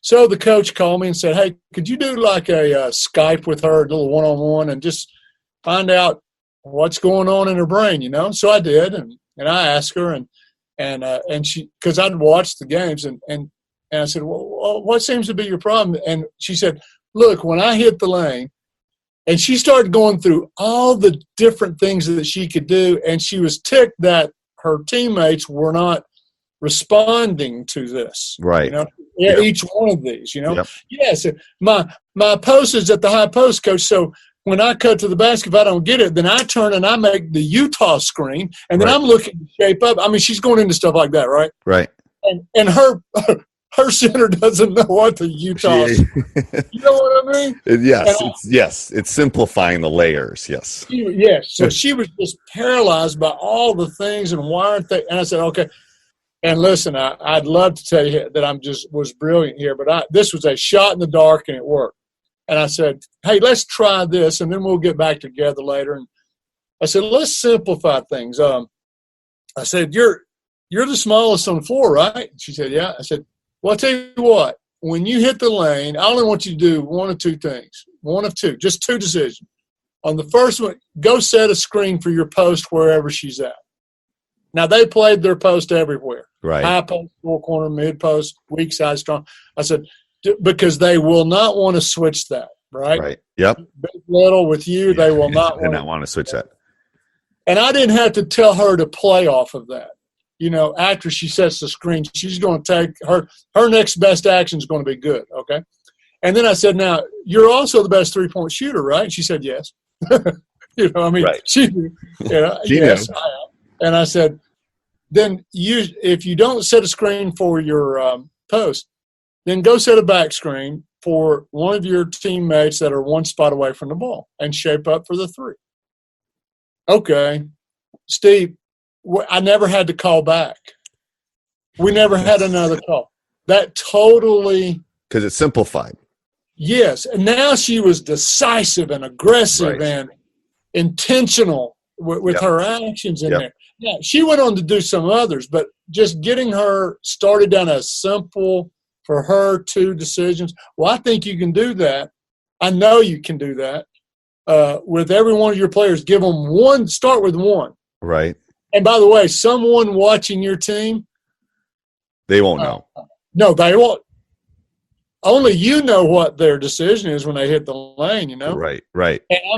So the coach called me and said, hey, could you do like a Skype with her, a little one-on-one, and just find out what's going on in her brain, So I did, and I asked her, and she, because I'd watched the games, and I said, well, what seems to be your problem? And she said, look, when I hit the lane, and she started going through all the different things that she could do, and she was ticked that her teammates were not responding to this. Right. Each one of these, Yep. Yes, my post is at the high post, coach, so when I cut to the basket, if I don't get it, then I turn and I make the Utah screen, and then I'm looking to shape up. I mean, she's going into stuff like that, right? Right. And her center doesn't know what the Utah is. You know what I mean? Yes, it's simplifying the layers, yes. Yes, so she was just paralyzed by all the things and why aren't they? And I said, okay. And listen, I'd love to tell you that was brilliant here, but this was a shot in the dark and it worked. And I said, hey, let's try this, and then we'll get back together later. And I said, let's simplify things. I said, you're the smallest on the floor, right? She said, yeah. I said, well, I'll tell you what, when you hit the lane, I only want you to do one of 2 things. One of 2, just 2 decisions. On the first one, go set a screen for your post wherever she's at. Now, they played their post everywhere. Right. High post, 4 corner, mid post, weak side, strong. I said, because they will not want to switch that, right? Right. Yep. Big, little with you, they will not want to switch that. And I didn't have to tell her to play off of that. After she sets the screen, she's going to take her next best action is going to be good, okay? And then I said, now, you're also the best three-point shooter, right? And she said, yes. Right. She knew. Yes, I am. And I said, then if you don't set a screen for your post, then go set a back screen for one of your teammates that are one spot away from the ball and shape up for the three. Okay. Steve, I never had to call back. We never had another call. That totally – because it's simplified. Yes. And now she was decisive and aggressive and intentional with her actions in there. Yeah, she went on to do some others, but just getting her started down a simple – for her, 2 decisions. Well, I think you can do that. I know you can do that with every one of your players. Give them one. Start with one. Right. And by the way, someone watching your team, they won't know. No, they won't. Only you know what their decision is when they hit the lane. Right.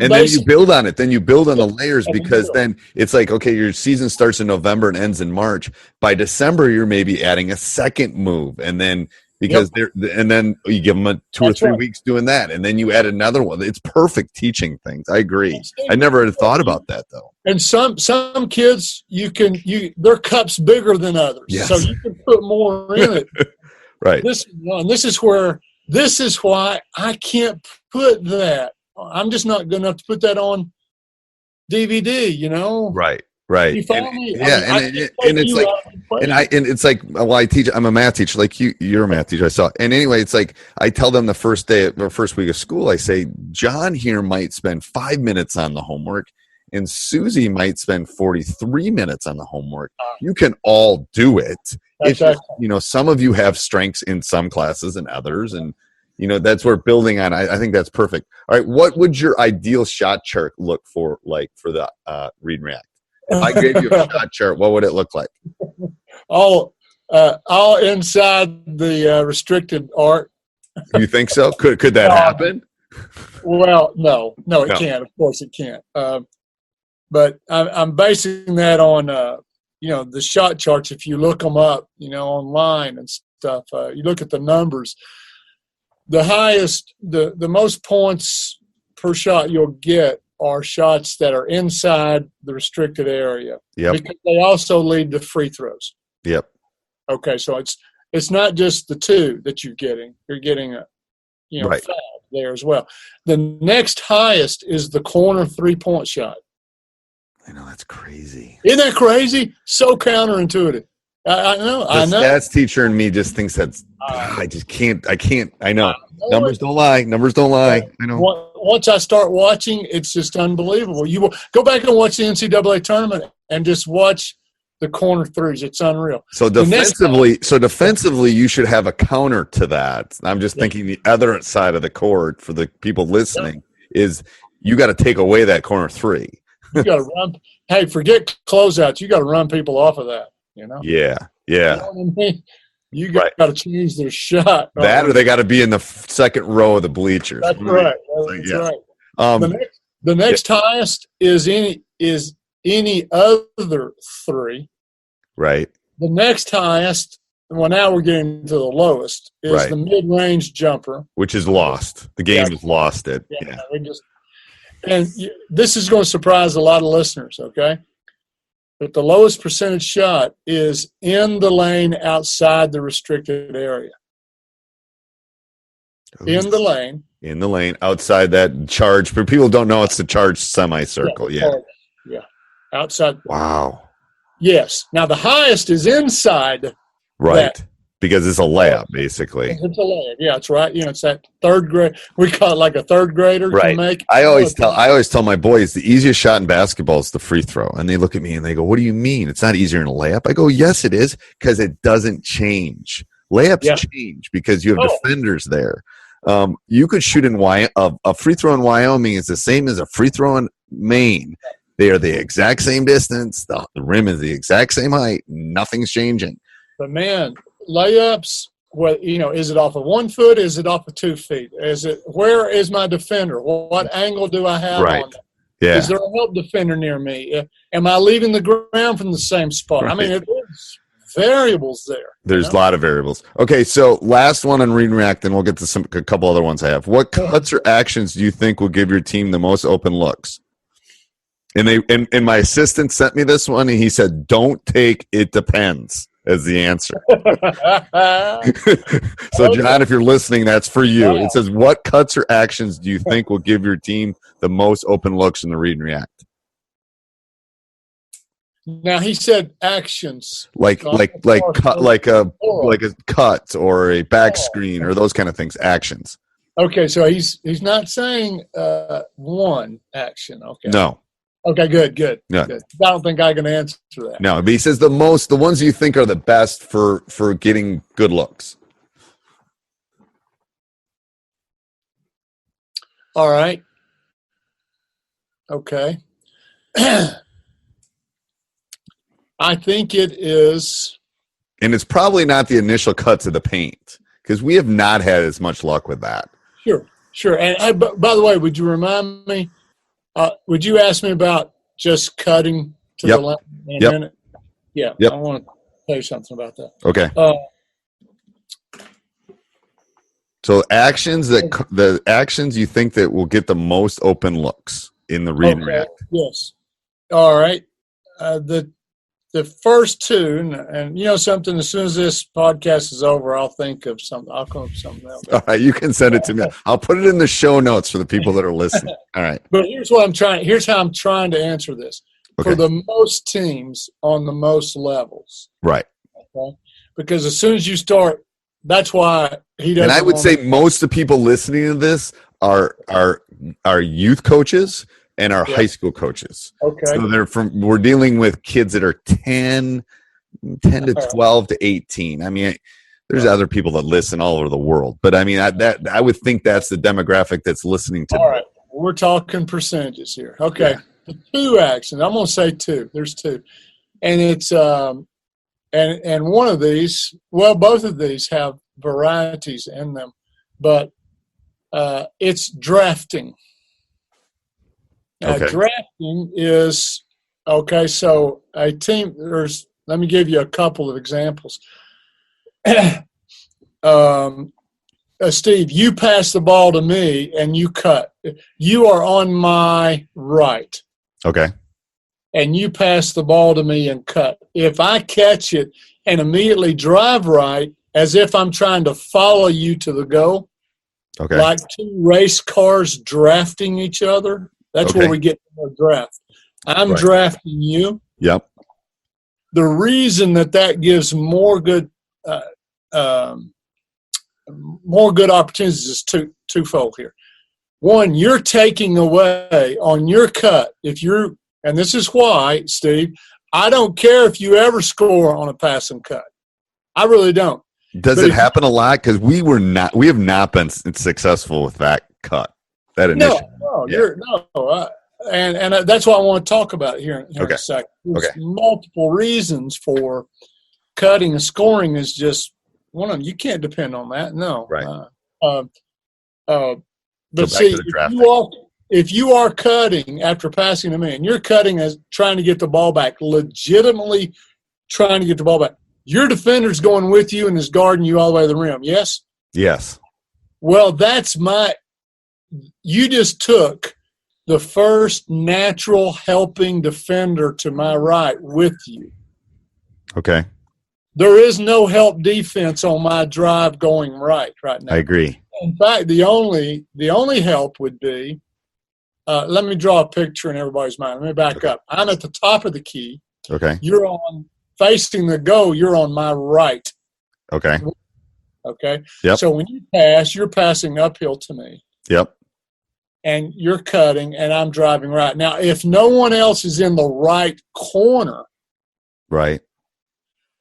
And then you build on it. Then you build on the layers, because then it's like, okay, your season starts in November and ends in March. By December, you're maybe adding a second move, and then. Because and then you give them 2 or 3 weeks doing that, and then you add another one. It's perfect teaching things. I agree. I never had thought about that though. And some kids, their cup's bigger than others, so you can put more in it. Right. This is why I can't put that. I'm just not good enough to put that on DVD. Right. Right. You follow me? Yeah, it's like well, I teach. I'm a math teacher, like you're a math teacher. I saw. And anyway, it's like I tell them the first week of school, I say, John here might spend 5 minutes on the homework, and Susie might spend 43 minutes on the homework. You can all do it. It's just, some of you have strengths in some classes and others, and that's where building on. I think that's perfect. All right, what would your ideal shot chart look for the read and react? If I gave you a shot chart, what would it look like? All inside the restricted arc. You think so? Could that happen? Well, no, it can't. Of course, it can't. But I'm basing that on the shot charts. If you look them up, online and stuff, you look at the numbers. The highest, the most points per shot you'll get are shots that are inside the restricted area. Yep. Because they also lead to free throws. Yep. Okay, so it's not just the 2 that you're getting. You're getting a right. 5 there as well. The next highest is the corner 3-point shot. I know, that's crazy. Isn't that crazy? So counterintuitive. I know. The stats teacher in me just thinks that's. I just can't. I know. Numbers don't lie. I know. Once I start watching, it's just unbelievable. You will go back and watch the NCAA tournament and just watch the corner threes. It's unreal. So defensively, you should have a counter to that. I'm just thinking the other side of the court for the people listening is you got to take away that corner 3. You got to run. Hey, forget closeouts. You got to run people off of that. Yeah. Yeah. You know what I mean? You got to change their shot. That or they got to be in the second row of the bleachers. That's right. That's right. The next highest is any other 3. Right. The next highest, well, now we're getting to the lowest, is the mid-range jumper. Which is lost. The game has lost it. Yeah. And this is going to surprise a lot of listeners, okay? But the lowest percentage shot is in the lane outside the restricted area. In the lane, outside that charge. But people don't know it's the charged semicircle. Yeah. Outside. Wow. Yes. Now the highest is inside. Right. That. Because it's a layup, basically. It's a layup. Yeah, it's right. It's that third grade. We call it like a third grader can make. I always tell my boys the easiest shot in basketball is the free throw. And they look at me and they go, "What do you mean? It's not easier in a layup?" I go, "Yes, it is, because it doesn't change. Layups change because you have defenders there. You could shoot in a free throw in Wyoming is the same as a free throw in Maine. They are the exact same distance. The rim is the exact same height. Nothing's changing. But man, layups is it off of 1 foot? Is it off of 2 feet? Where is my defender? What angle do I have on that? Yeah. Is there a help defender near me? Am I leaving the ground from the same spot? Right. I mean, there's variables there. There's a lot of variables. Okay, so last one on read and react, and we'll get to a couple other ones I have. What cuts or actions do you think will give your team the most open looks? And my assistant sent me this one, and he said, "Don't take it depends." As the answer. So, John, if you're listening, that's for you. Wow. It says, what cuts or actions do you think will give your team the most open looks in the read and react? Now, he said actions. Like a cut or a back screen or those kind of things, actions. Okay, so he's not saying one action. Okay. No. Okay, good. Yeah. Good. I don't think I can answer that. No, but he says the ones you think are the best for getting good looks. All right. Okay. I think it is. And it's probably not the initial cut to the paint because we have not had as much luck with that. Sure. And by the way, would you remind me? Would you ask me about just cutting to the line in a minute? Yeah. Yep. I want to tell you something about that. Okay. So the actions you think that will get the most open looks in the read and react. Yes. All right. The first two, and you know something, as soon as this podcast is over, I'll think of something. I'll come up with something else. All right, you can send it to me. I'll put it in the show notes for the people that are listening. All right. But here's how I'm trying to answer this. Okay. For the most teams on the most levels. Right. Okay. Because as soon as you start, that's why he doesn't. And I would say most of the people listening to this are youth coaches and our high school coaches. Okay. So we're dealing with kids that are 10 to 12 to 18. I mean, there's other people that listen all over the world, but I mean, I would think that's the demographic that's listening to. All right. We're talking percentages here. Okay. Yeah. The two actions, I'm going to say two. There's two. And it's, and one of these, well, both of these have varieties in them, but it's drafting. Okay. Drafting is, so a team, let me give you a couple of examples. Steve, you pass the ball to me and you cut. You are on my right. Okay. And you pass the ball to me and cut. If I catch it and immediately drive right, as if I'm trying to follow you to the goal, like two race cars drafting each other, that's where we get to the draft. I'm drafting you. Yep. The reason that gives more good opportunities is twofold here. One, you're taking away on your cut. And this is why, Steve, I don't care if you ever score on a pass and cut. I really don't. Does it happen a lot? Because we have not been successful with that cut. That initiative. And that's what I want to talk about here in a second. There's multiple reasons for cutting and scoring is just one of them. You can't depend on that. No. Right. But see, if you are cutting after passing to me and you're cutting as trying to get the ball back, legitimately trying to get the ball back, your defender's going with you and is guarding you all the way to the rim. Yes? Yes. Well, you just took the first natural helping defender to my right with you. Okay. There is no help defense on my drive going right now. I agree. In fact, the only help would be, let me draw a picture in everybody's mind. Let me back up. I'm at the top of the key. Okay. You're facing the goal. You're on my right. Okay. Okay. Yep. So when you pass, you're passing uphill to me. Yep. And you're cutting, and I'm driving right. Now, if no one else is in the right corner, right,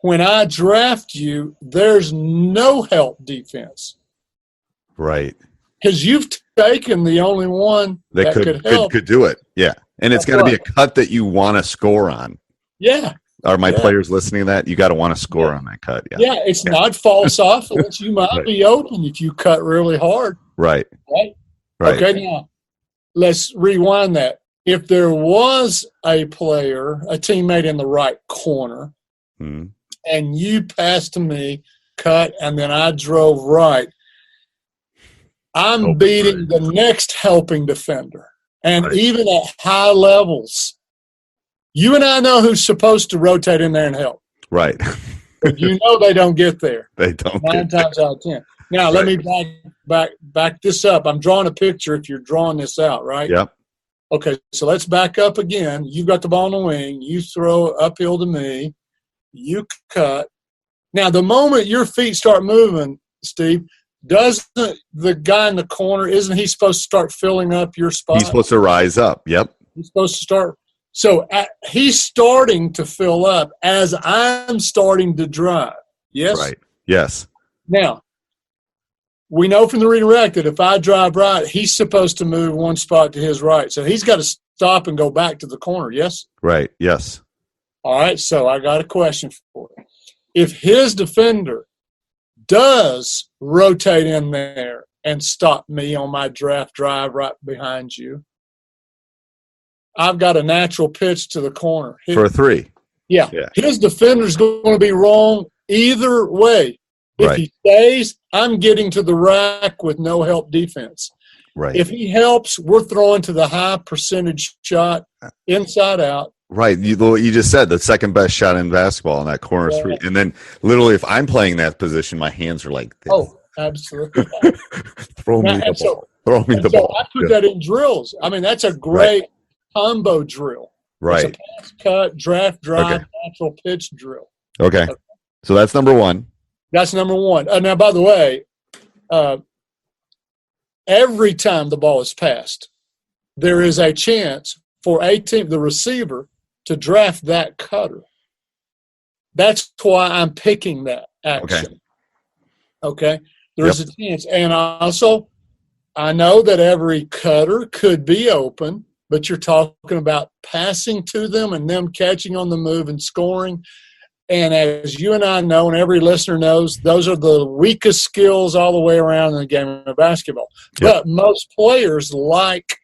when I draft you, there's no help defense. Right. Because you've taken the only one that could help. Could do it. Yeah. And it's got to be a cut that you want to score on. Yeah. Are my players listening to that? You got to want to score on that cut. Yeah, it's not false offense. You might be open if you cut really hard. Right. Okay, now let's rewind that. If there was a player, a teammate in the right corner, and you passed to me, cut, and then I drove right, I'm beating the next helping defender. And even at high levels, you and I know who's supposed to rotate in there and help. Right. But you know they don't get there. They don't. 9 times out of 10. Now, let me back this up. I'm drawing a picture if you're drawing this out, right? Yep. Okay, so let's back up again. You've got the ball on the wing. You throw uphill to me. You cut. Now, the moment your feet start moving, Steve, doesn't the guy in the corner, isn't he supposed to start filling up your spot? He's supposed to rise up. Yep. He's supposed to start. So he's starting to fill up as I'm starting to drive. Yes? Right. Yes. Now, we know from the redirect that if I drive right, he's supposed to move one spot to his right. So he's got to stop and go back to the corner, yes? Right, yes. All right, so I got a question for you. If his defender does rotate in there and stop me on my draft drive right behind you, I've got a natural pitch to the corner. For a 3. Yeah. His defender's going to be wrong either way. If he stays, I'm getting to the rack with no help defense. Right. If he helps, we're throwing to the high percentage shot inside out. Right. You just said the second best shot in basketball in that corner 3. And then literally if I'm playing that position, my hands are like this. Oh, absolutely. Throw me the ball. Throw me the ball. I put that in drills. I mean, that's a great combo drill. Right. It's a pass, cut, draft, drive, natural pitch drill. Okay. So that's number 1. That's number 1. Now, by the way, every time the ball is passed, there is a chance for a team, the receiver, to draft that cutter. That's why I'm picking that action. Okay? There's a chance. And also, I know that every cutter could be open, but you're talking about passing to them and them catching on the move and scoring. And as you and I know, and every listener knows, those are the weakest skills all the way around in the game of basketball. But most players like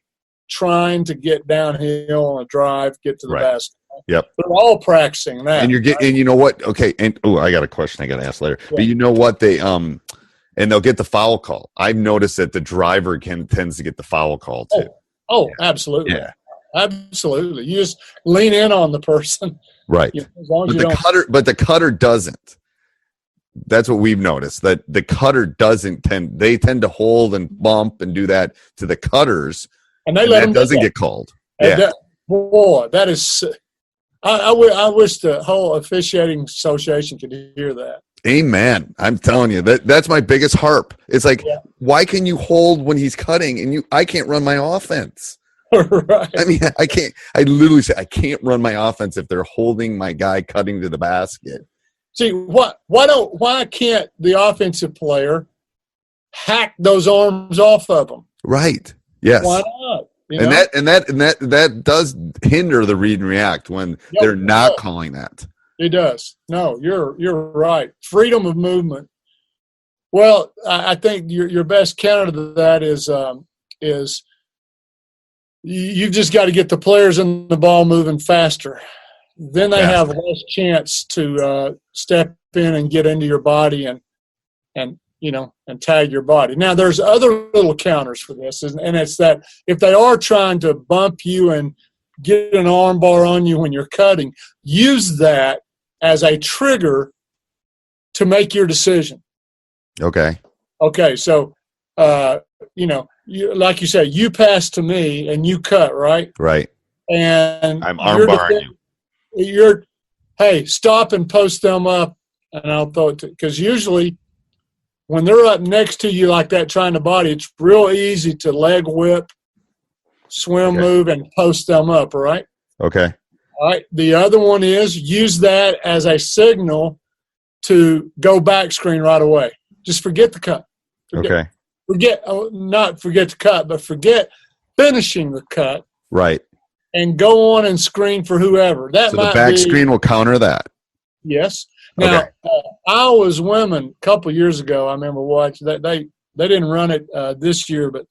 trying to get downhill on a drive, get to the basket. They're all practicing that. And and you know what? Okay. And I got a question I got to ask later. But you know what? They and they'll get the foul call. I've noticed that the driver tends to get the foul call too. Oh, absolutely. Yeah. Absolutely. You just lean in on the person. Right. You know, as long as but the cutter doesn't. That's what we've noticed, that the cutter doesn't they tend to hold and bump and do that to the cutters. And that doesn't get called. That is I wish the whole officiating association could hear that. Amen. I'm telling you, that's my biggest harp. It's like, why can you hold when he's cutting and I can't run my offense? Right. I mean, I literally say I can't run my offense if they're holding my guy cutting to the basket. See, why can't the offensive player hack those arms off of them? Right. Yes. Why not? That does hinder the read and react when they're not calling that. It does. No, you're right. Freedom of movement. Well, I think your best counter to that is you've just got to get the players and the ball moving faster. Then they have less chance to step in and get into your body and tag your body. Now, there's other little counters for this, and it's that if they are trying to bump you and get an arm bar on you when you're cutting, use that as a trigger to make your decision. Okay. So, like you said, you pass to me and you cut, right? Right. And I'm arm barring you. Hey, stop and post them up, and I'll throw it because usually when they're up next to you like that trying to body, it's real easy to leg whip, swim move, and post them up, right? Okay. All right. The other one is use that as a signal to go back screen right away. Just forget the cut. Not forget the cut, but forget finishing the cut. Right. and go on and screen for whoever. That So might the back be, screen will counter that. Yes. Now, Okay. Iowa's women a couple of years ago, I remember watching that. They didn't run it this year, but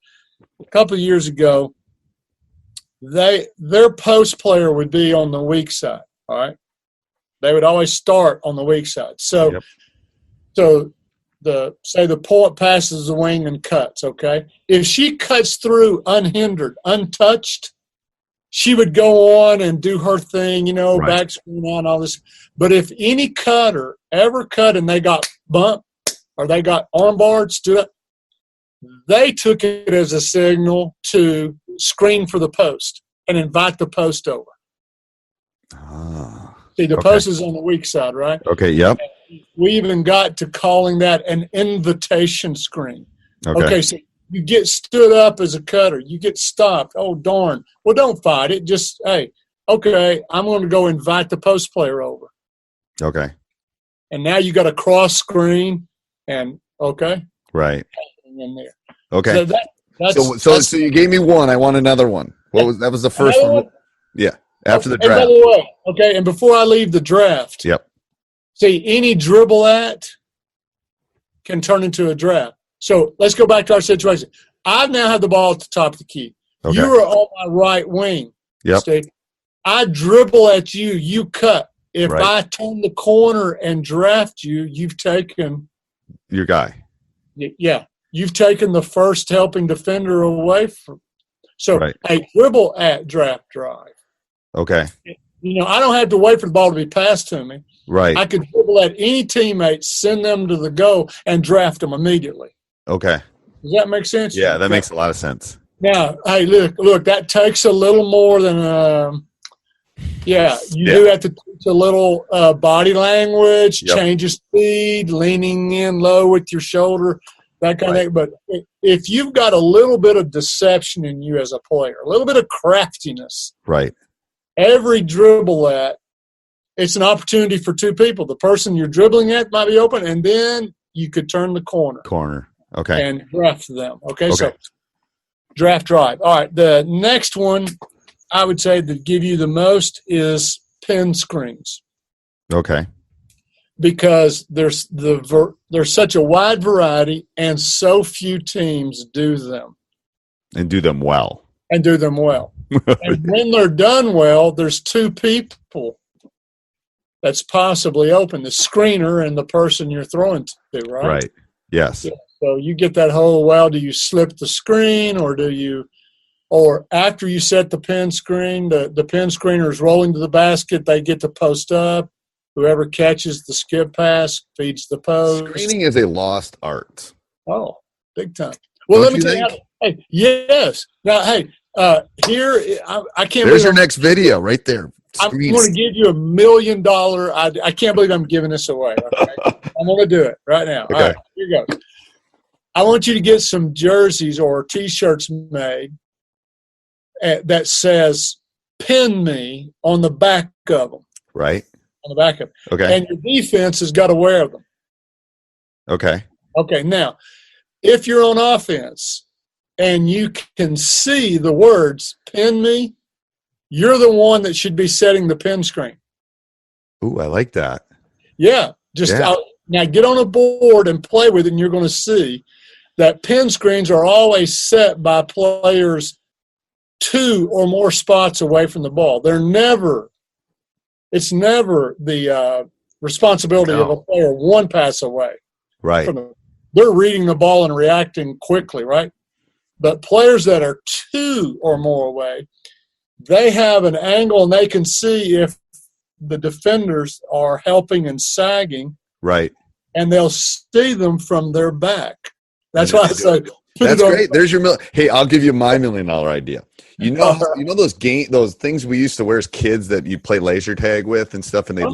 a couple of years ago, their post player would be on the weak side. All right, they would always start on the weak side. So, Yep. so the point passes the wing and cuts. Okay, if she cuts through unhindered, untouched, she would go on and do her thing, Right. back screen on all this. But if any cutter ever cut and they got bumped or they got armbarred, stood up, they took it as a signal to screen for the post and invite the post over. Ah. See, the Okay. post is on the weak side, right? Okay. Yep. We even got to calling that an invitation screen. Okay, so you get stood up as a cutter. You get stopped. Oh, darn. Well, don't fight it. Just, hey, okay, I'm going to go invite the post player over. Okay. And now you got a cross screen and, okay, Right. in there. Okay. So that's So you gave me one. I want another one. That was the first Another one? Yeah. After the And by draft. the way, okay, and before I leave the draft, Yep. see, any dribble at can turn into a draft. So let's go back to our situation. I now have the ball at the top of the key. Okay. You are on my right wing, Yep. Steve. I dribble at you, you cut. If Right. I turn the corner and draft you, you've taken Your guy. you've taken the first helping defender away from. So Right. a dribble at draft drive. Okay. I don't have to wait for the ball to be passed to me. Right. I could dribble at any teammate, send them to the goal, and draft them immediately. Okay. Does that make sense? Yeah, that makes a lot of sense. Now, hey, look, that takes a little more than you do have to teach a little body language, Yep. change of speed, leaning in low with your shoulder, that kind of thing. But if you've got a little bit of deception in you as a player, a little bit of craftiness, Right. every dribble at, it's an opportunity for two people. The person you're dribbling at might be open, and then you could turn the corner Okay. and draft them. Okay, so draft drive. All right, the next one I would say that give you the most is pin screens, Okay. because there's such a wide variety and so few teams do them And do them well. and do them well. And when they're done well, there's two people that's possibly open, the screener and the person you're throwing to, right? Right. Yes. Yeah. So you get that whole, well, do you slip the screen or after you set the pin screen, the pin screener is rolling to the basket, they get to post up. Whoever catches the skip pass feeds the post. Screening is a lost art. Oh, big time. Well, Don't let me you tell you. Hey, yes. Now, hey, here I can't. There's your next video right there. I'm going to give you $1 million. I can't believe I'm giving this away. Okay? I'm going to do it right now. Okay. All right, here you go. I want you to get some jerseys or T-shirts made that says "Pin me" on the back of them. Right. On the back of them. Okay. And your defense has got to wear them. Okay. Okay, now, if you're on offense and you can see the words "Pin me," you're the one that should be setting the pin screen. Ooh, I like that. Yeah. Now get on a board and play with it, and you're going to see that pin screens are always set by players 2 or more spots away from the ball. It's never the responsibility of a player 1 pass away. Right. They're reading the ball and reacting quickly, right? But players that are 2 or more away, they have an angle and they can see if the defenders are helping and sagging. Right. And they'll see them from their back. That's why I say. That's great. There's your Hey, I'll give you my $1 million idea. You know those things we used to wear as kids that you play laser tag with and stuff, and they.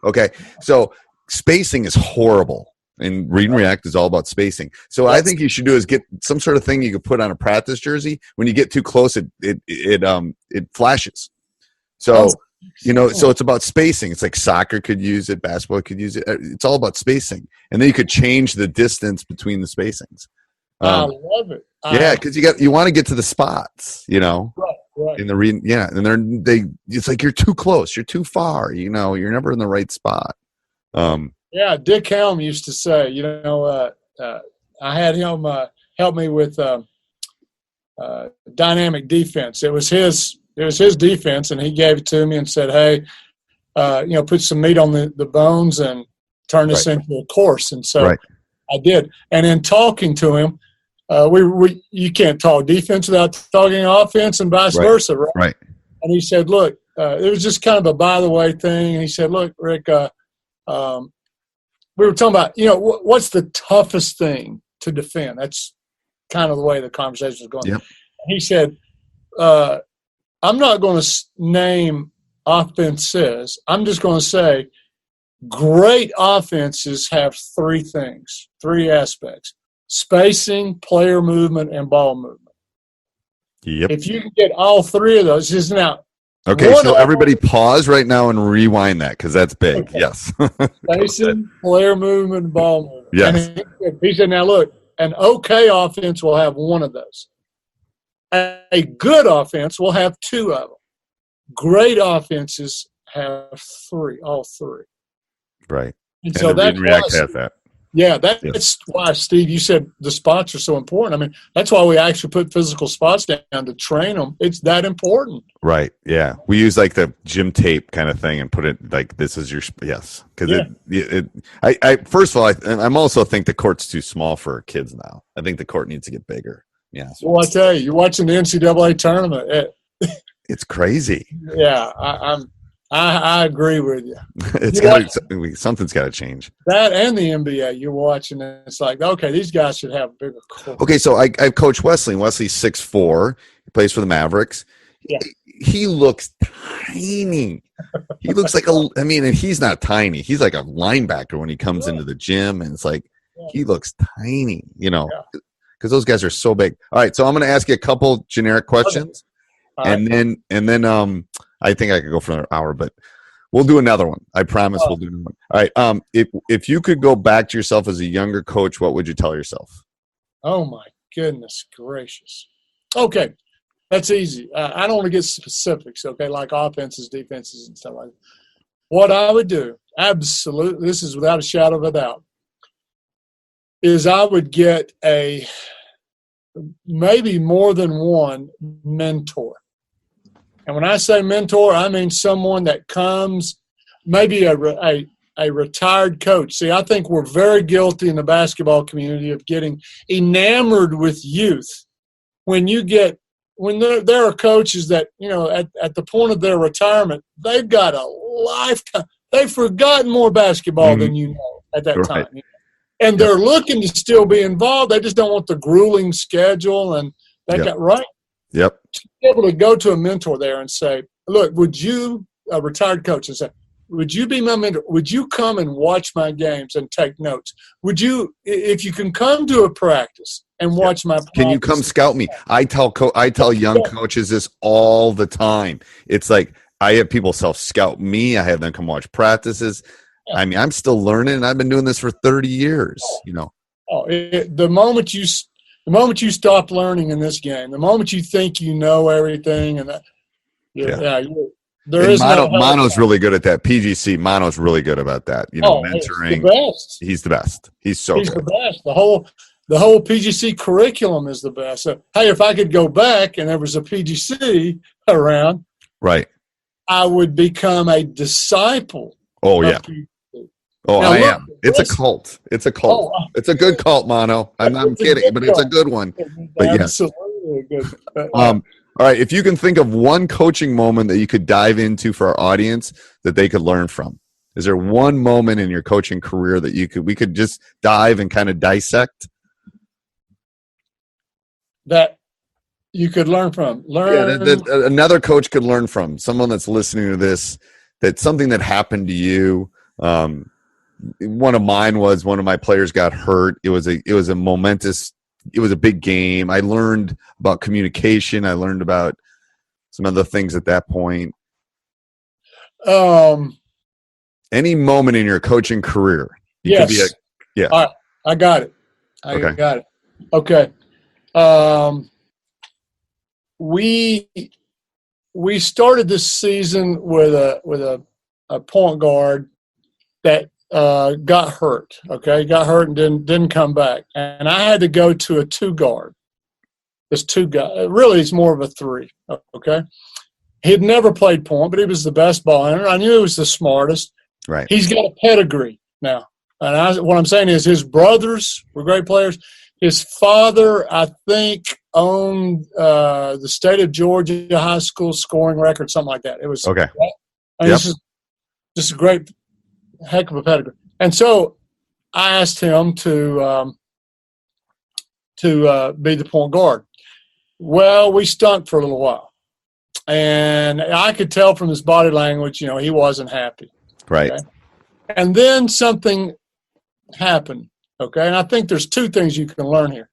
Okay, so spacing is horrible, and read and react is all about spacing. So what I think you should do is get some sort of thing you could put on a practice jersey. When you get too close, it flashes. So. So it's about spacing. It's like soccer could use it, basketball could use it. It's all about spacing. And then you could change the distance between the spacings. I love it. Because you want to get to the spots, Right. right. in the read. Yeah, and it's like you're too close, you're too far. You're never in the right spot. Yeah, Dick Helm used to say, I had him help me with dynamic defense. It was his defense, and he gave it to me and said, "Hey, put some meat on the bones and turn this into a course." And so I did. And in talking to him, you can't talk defense without talking offense, and vice versa, right? Right. And he said, "Look, it was just kind of a by the way thing." And he said, "Look, Rick, we were talking about what's the toughest thing to defend." That's kind of the way the conversation was going. Yep. He said, "I'm not going to name offenses. I'm just going to say great offenses have three aspects: spacing, player movement, and ball movement." Yep. If you can get all three of those, just now. Okay, so everybody pause right now and rewind that because that's big. Okay. Yes. Spacing, player movement, and ball movement. Yes. And he said, "Now look, an okay offense will have one of those. A good offense will have two of them. Great offenses have all three." Right. And so that's react past that. Yeah, that's why, Steve, you said the spots are so important. I mean, that's why we actually put physical spots down to train them. It's that important. Right. Yeah. We use like the gym tape kind of thing and put it like this is your yes. Because I first of all, I'm also think the court's too small for kids now. I think the court needs to get bigger. Yeah. Well, I tell you, you're watching the NCAA tournament. It's crazy. Yeah, I agree with you. Something's got to change. That and the NBA, you're watching, and it's like, okay, these guys should have bigger court. Okay, so I coach Wesley. Wesley's 6'4". He plays for the Mavericks. Yeah. He looks tiny. He looks like and he's not tiny. He's like a linebacker when he comes into the gym, and it's like he looks tiny, because those guys are so big. All right, so I'm going to ask you a couple generic questions, and then I think I could go for another hour, but we'll do another one. I promise we'll do another one. All right. If you could go back to yourself as a younger coach, what would you tell yourself? Oh my goodness gracious. Okay. That's easy. I don't want to get specifics, okay, like offenses, defenses, and stuff like that. What I would do, absolutely, this is without a shadow of a doubt, is I would get maybe more than one mentor. And when I say mentor, I mean someone that comes, maybe a retired coach. See, I think we're very guilty in the basketball community of getting enamored with youth. When there are coaches that, at the point of their retirement, they've got a lifetime. They've forgotten more basketball than at that time. And they're looking to still be involved. They just don't want the grueling schedule and that got right. Yep. To be able to go to a mentor there and say, "Look, would you," a retired coach, and say, "Would you be my mentor? Would you come and watch my games and take notes? Would you, if you can come to a practice and watch my practice? Can you come scout me?" I tell young coaches this all the time. It's like I have people self-scout me. I have them come watch practices. Yeah. I mean, I'm still learning. I've been doing this for 30 years, The moment you stop learning in this game, the moment you think you know everything, and there is Mono's really good at that. PGC Mono's really good about that. Mentoring. He's the best. He's good. The best. The whole PGC curriculum is the best. So, hey, if I could go back and there was a PGC around, right, I would become a disciple. Oh yeah. PGC. Oh, now, I am. It's a cult. It's a cult. It's a good cult, Mono. I'm kidding, but it's a good one. But absolutely good. All right. If you can think of one coaching moment that you could dive into for our audience that they could learn from, is there one moment in your coaching career that we could just dive and kind of dissect? That you could learn from. That another coach could learn from. Someone that's listening to this, that's something that happened to you. One of mine was one of my players got hurt. It was a momentous. It was a big game. I learned about communication. I learned about some other things at that point. Any moment in your coaching career? Yes. I got it. Got it. Okay. We we started this season with a point guard that got hurt. Okay, got hurt and didn't come back, and I had to go to a 2 guard. This 2 guy, really, it's more of a 3. Okay, he'd never played point, but he was the best ball handler. I knew he was the smartest. Right. He's got a pedigree now, and what I'm saying is his brothers were great players. His father, I think, owned the state of Georgia high school scoring record, something like that. It was okay. This is just a great, heck of a pedigree. And so I asked him to be the point guard. Well, we stunk for a little while, and I could tell from his body language, he wasn't happy. Right. Okay? And then something happened. Okay, and I think there's 2 things you can learn here.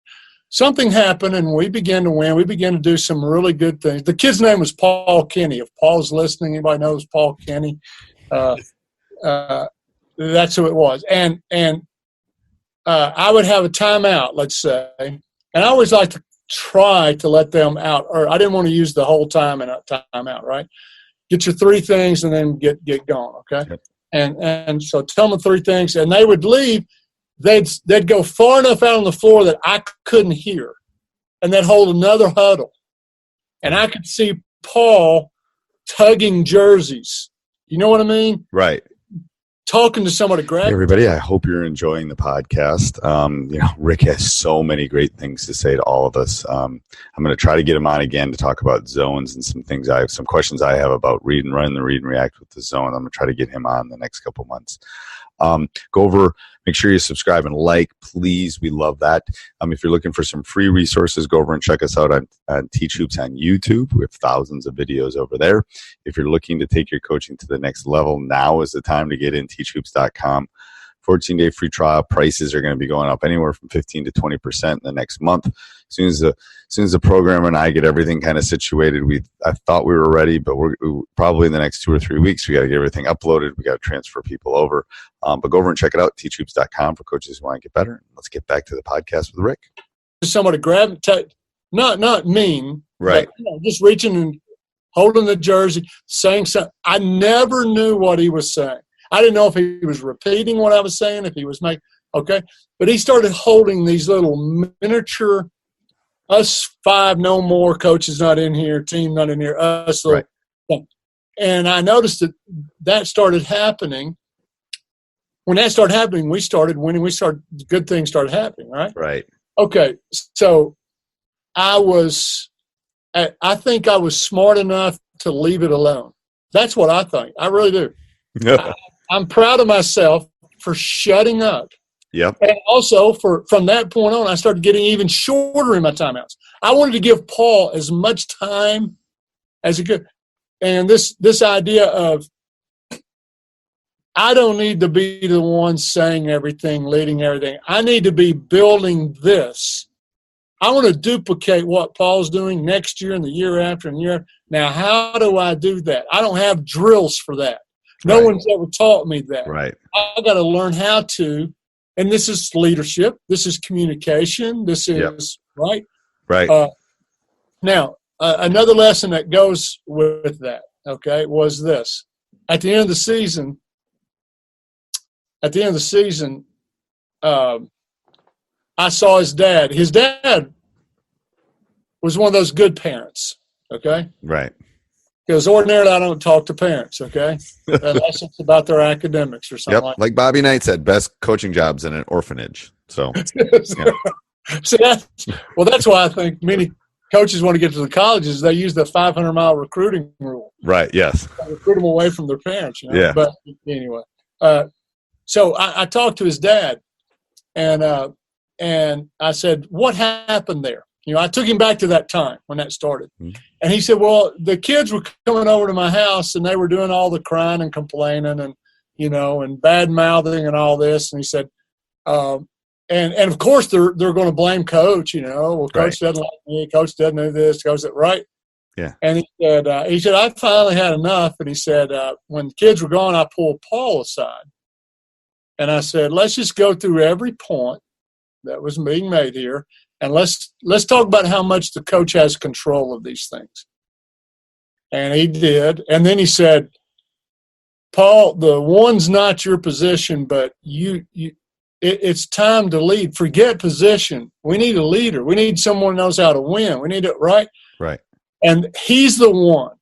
Something happened, and we began to win. We began to do some really good things. The kid's name was Paul Kenny. If Paul's listening, anybody knows Paul Kenny? That's who it was. And I would have a timeout, let's say, and I always like to try to let them out, or I didn't want to use the whole time in a timeout, right? Get your 3 things and then get going, okay? Yep. And so tell them the 3 things, and they would leave. They'd go far enough out on the floor that I couldn't hear, and they'd hold another huddle, and I could see Paul tugging jerseys. You know what I mean? Right. Talking to somebody. Hey everybody, I hope you're enjoying the podcast. Rick has so many great things to say to all of us. I'm going to try to get him on again to talk about zones and some things. I have some questions I have about read and run, the read and react with the zone. I'm going to try to get him on the next couple months. Go over, make sure you subscribe and like, please. We love that. If you're looking for some free resources, go over and check us out on Teach Hoops on YouTube. We have thousands of videos over there. If you're looking to take your coaching to the next level, now is the time to get in, teachhoops.com. 14-day free trial. Prices are going to be going up anywhere from 15 to 20% in the next month. As soon as the programmer and I get everything kind of situated, I thought we were ready, but we're probably in the next 2 or 3 weeks. We got to get everything uploaded. We got to transfer people over. But go over and check it out, teachhoops.com, for coaches who want to get better. Let's get back to the podcast with Rick. Somebody grab, not mean, right? But, just reaching and holding the jersey, saying something. I never knew what he was saying. I didn't know if he was repeating what I was saying, if he was making, okay. But he started holding these little miniature, us 5, no more, coaches not in here, team not in here, us. Right. And I noticed that started happening. When that started happening, we started winning. Good things started happening, right? Right. Okay. So I think I was smart enough to leave it alone. That's what I think. I really do. I'm proud of myself for shutting up. Yep. And also, from that point on, I started getting even shorter in my timeouts. I wanted to give Paul as much time as he could. And this idea of I don't need to be the one saying everything, leading everything. I need to be building this. I want to duplicate what Paul's doing next year and the year after and year. Now, how do I do that? I don't have drills for that. No one's ever taught me that. Right. I got to learn how to, and this is leadership. This is communication. This is right. Right. Now, another lesson that goes with that, okay, was this. At the end of the season, I saw his dad. His dad was one of those good parents, okay? Right. Because ordinarily I don't talk to parents, okay? Unless it's about their academics or something like that. Like Bobby Knight said, best coaching jobs in an orphanage. So, See, that's why I think many coaches want to get to the colleges. They use the 500-mile recruiting rule. Right, yes. Recruit them away from their parents, Yeah. But anyway. So I talked to his dad, and I said, what happened there? I took him back to that time when that started. Mm-hmm. And he said, well, the kids were coming over to my house, and they were doing all the crying and complaining and, and bad-mouthing and all this. And he said, and of course they're going to blame Coach, well, Coach doesn't like me, Coach doesn't do this, Coach that, right? Yeah. And he said, I finally had enough. And he said, when the kids were gone, I pulled Paul aside. And I said, let's just go through every point that was being made here, and let's talk about how much the coach has control of these things. And he did. And then he said, Paul, the one's not your position, but it's time to lead. Forget position. We need a leader. We need someone who knows how to win. We need it, right? Right. And he's the one.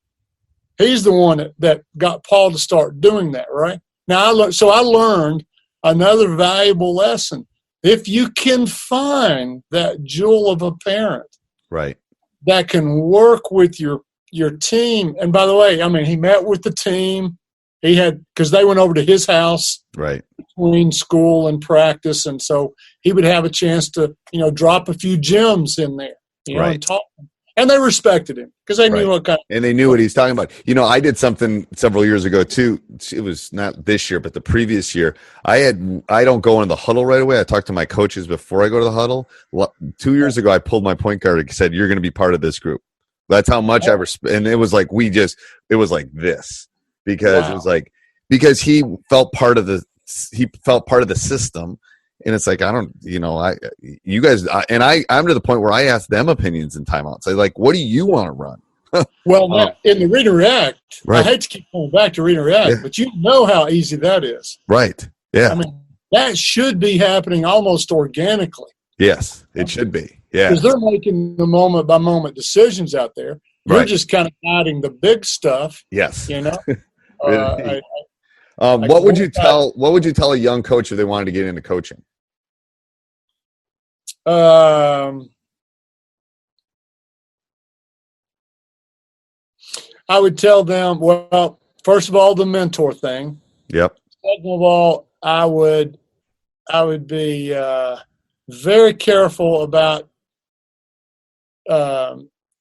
He's the one that got Paul to start doing that, right? Now, I learned another valuable lesson. If you can find that jewel of a parent, right, that can work with your team. And by the way, I mean, he met with the team. He had, because they went over to his house, right, between school and practice, and so he would have a chance to, drop a few gems in there, right, and talk. And they respected him because they knew what kind of, and they knew what he's talking about. I did something several years ago too. It was not this year, but the previous year. I don't go into the huddle right away. I talk to my coaches before I go to the huddle. 2 years ago, I pulled my point guard and said, "You're going to be part of this group." That's how much I respect. And it was like it was like this because it was like because he felt part of the system. And it's like, I'm to the point where I ask them opinions in timeouts. I like, what do you want to run? Well, now, in the read and react, right. I hate to keep going back to read and react, but you know how easy that is. Right. Yeah. I mean, that should be happening almost organically. Yes, it should be. Yeah. Because they're making the moment by moment decisions out there. You're just kind of guiding the big stuff. Yes. What would you tell a young coach if they wanted to get into coaching? I would tell them, well, first of all, the mentor thing. Yep. Second of all, I would be very careful about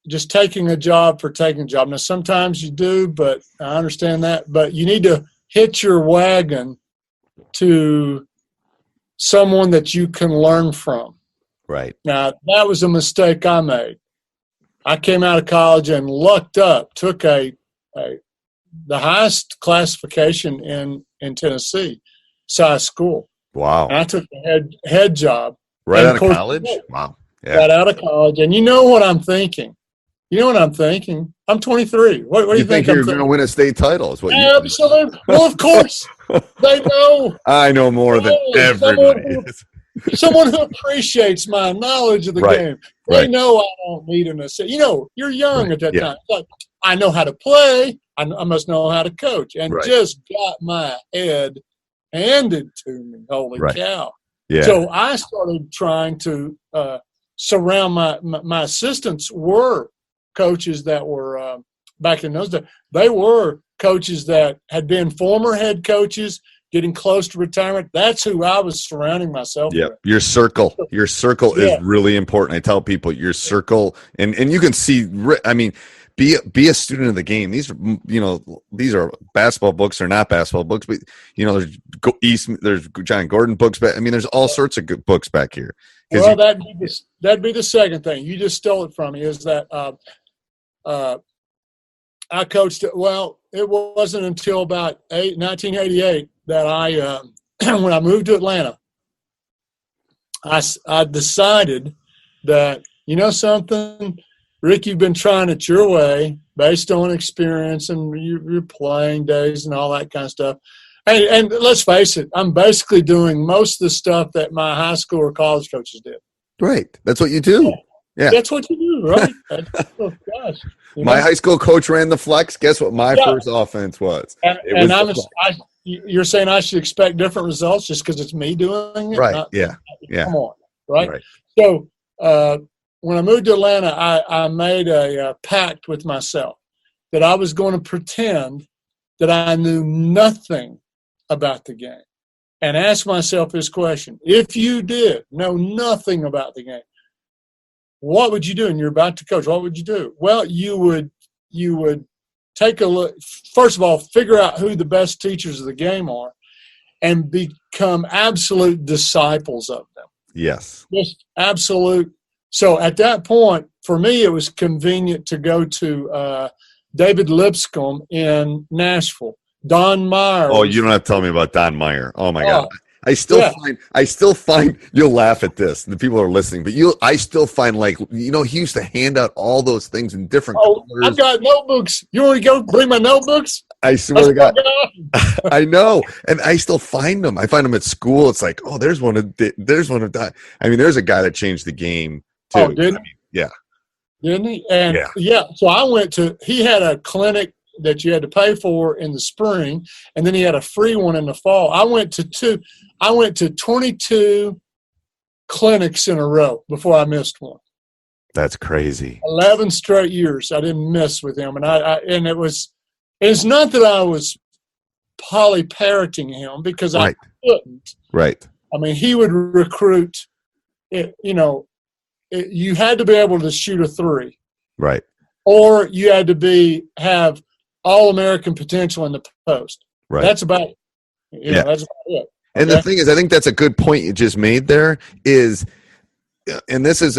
just taking a job for taking a job. Now, sometimes you do, but I understand that. But you need to hitch your wagon to someone that you can learn from. Right. Now, that was a mistake I made. I came out of college and lucked up, took the highest classification in Tennessee, size school. Wow. And I took the head job. Right out of college? Wow. Yeah. Right out of college. And you know what I'm thinking? I'm 23. What do you think you're going to win a state title? Is what absolutely. Well, of course. They know. I know more than everybody. Someone who appreciates my knowledge of the game. They know I don't need an assist. You're young at that time. It's like, I know how to play. I must know how to coach. And just got my head handed to me. Holy cow. Yeah. So I started trying to surround my assistants were coaches that were back in those days. They were coaches that had been former head coaches, getting close to retirement. That's who I was surrounding myself with. Your circle is really important. I tell people your circle, and you can see, I mean, be a student of the game. These are basketball books or not basketball books, but there's John Gordon books. But I mean, there's all sorts of good books back here. Well, that'd be the second thing. You just stole it from me. Is that I coached. Well, it wasn't until about 1988 that I, when I moved to Atlanta, I decided that, something, Rick, you've been trying it your way based on experience and your playing days and all that kind of stuff. And let's face it, I'm basically doing most of the stuff that my high school or college coaches did. Right. That's what you do. Yeah. That's what you do, right? Oh, gosh. My high school coach ran the flex. Guess what my first offense was? You're saying I should expect different results just because it's me doing it? Right. Come on. Right? So when I moved to Atlanta, I made a pact with myself that I was going to pretend that I knew nothing about the game and ask myself this question. If you did know nothing about the game, what would you do? And you're about to coach. What would you do? Well, you would take a look. First of all, figure out who the best teachers of the game are and become absolute disciples of them. Yes. Just absolute. So at that point, for me, it was convenient to go to David Lipscomb in Nashville. Don Meyer. Oh, you don't have to tell me about Don Meyer. Oh, my God. I still find you'll laugh at this. The people are listening, but I still find he used to hand out all those things in different colors. I've got notebooks. You want to go bring my notebooks? I swear to God. I know. And I still find them. I find them at school. It's like, oh, there's one of that. I mean, there's a guy that changed the game too. Oh, didn't he? Yeah. Didn't he? And so he had a clinic that you had to pay for in the spring, and then he had a free one in the fall. I went to 22 clinics in a row before I missed one. That's crazy. 11 straight years I didn't miss with him, and it's not that I was poly-parroting him because I couldn't. Right. I mean, he would recruit. You had to be able to shoot a three. Right. Or you had to have all-American potential in the post. Right. That's about it. That's about it. And the thing is, I think that's a good point you just made there is, and this is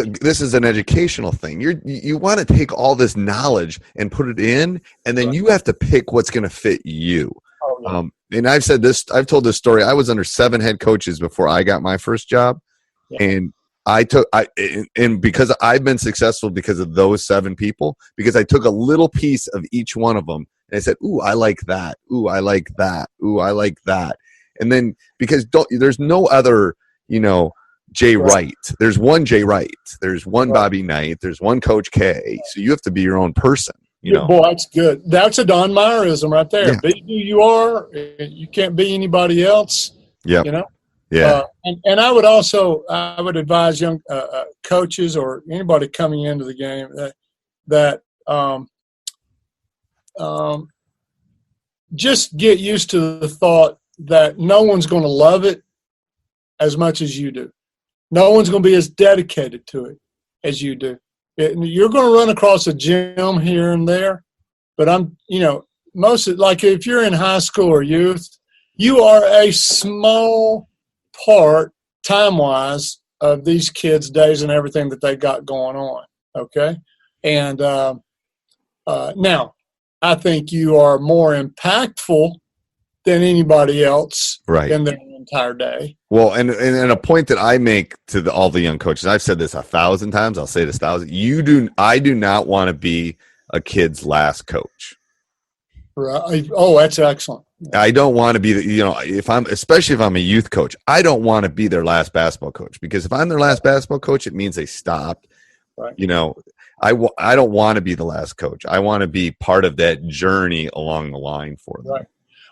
an educational thing. You want to take all this knowledge and put it in, and then you have to pick what's going to fit you. Oh, yeah. And I've told this story. I was under 7 head coaches before I got my first job. Yeah. And and because I've been successful because of those 7 people, because I took a little piece of each one of them and I said, ooh, I like that. Ooh, I like that. Ooh, I like that. And then because there's no other, Jay Wright. There's one Jay Wright. There's one Bobby Knight. There's one Coach K. So you have to be your own person. Boy, that's good. That's a Don Meyerism right there. Yeah. Be who you are. You can't be anybody else. Yeah. Yeah. And I would advise young coaches or anybody coming into the game that just get used to the thought that no one's going to love it as much as you do. No one's going to be as dedicated to it as you do. You're going to run across a gym here and there, but like if you're in high school or youth, you are a small part, time-wise, of these kids' days and everything that they got going on, okay? And now, I think you are more impactful than anybody else in their entire day. Well, and a point that I make to all the young coaches, I've said this 1,000 times, I'll say this 1,000. I do not want to be a kid's last coach. Right. Oh, that's excellent. I don't want to be especially if I'm a youth coach, I don't want to be their last basketball coach, because if I'm their last basketball coach, it means they stopped. Right. I don't want to be the last coach. I want to be part of that journey along the line for them. Right.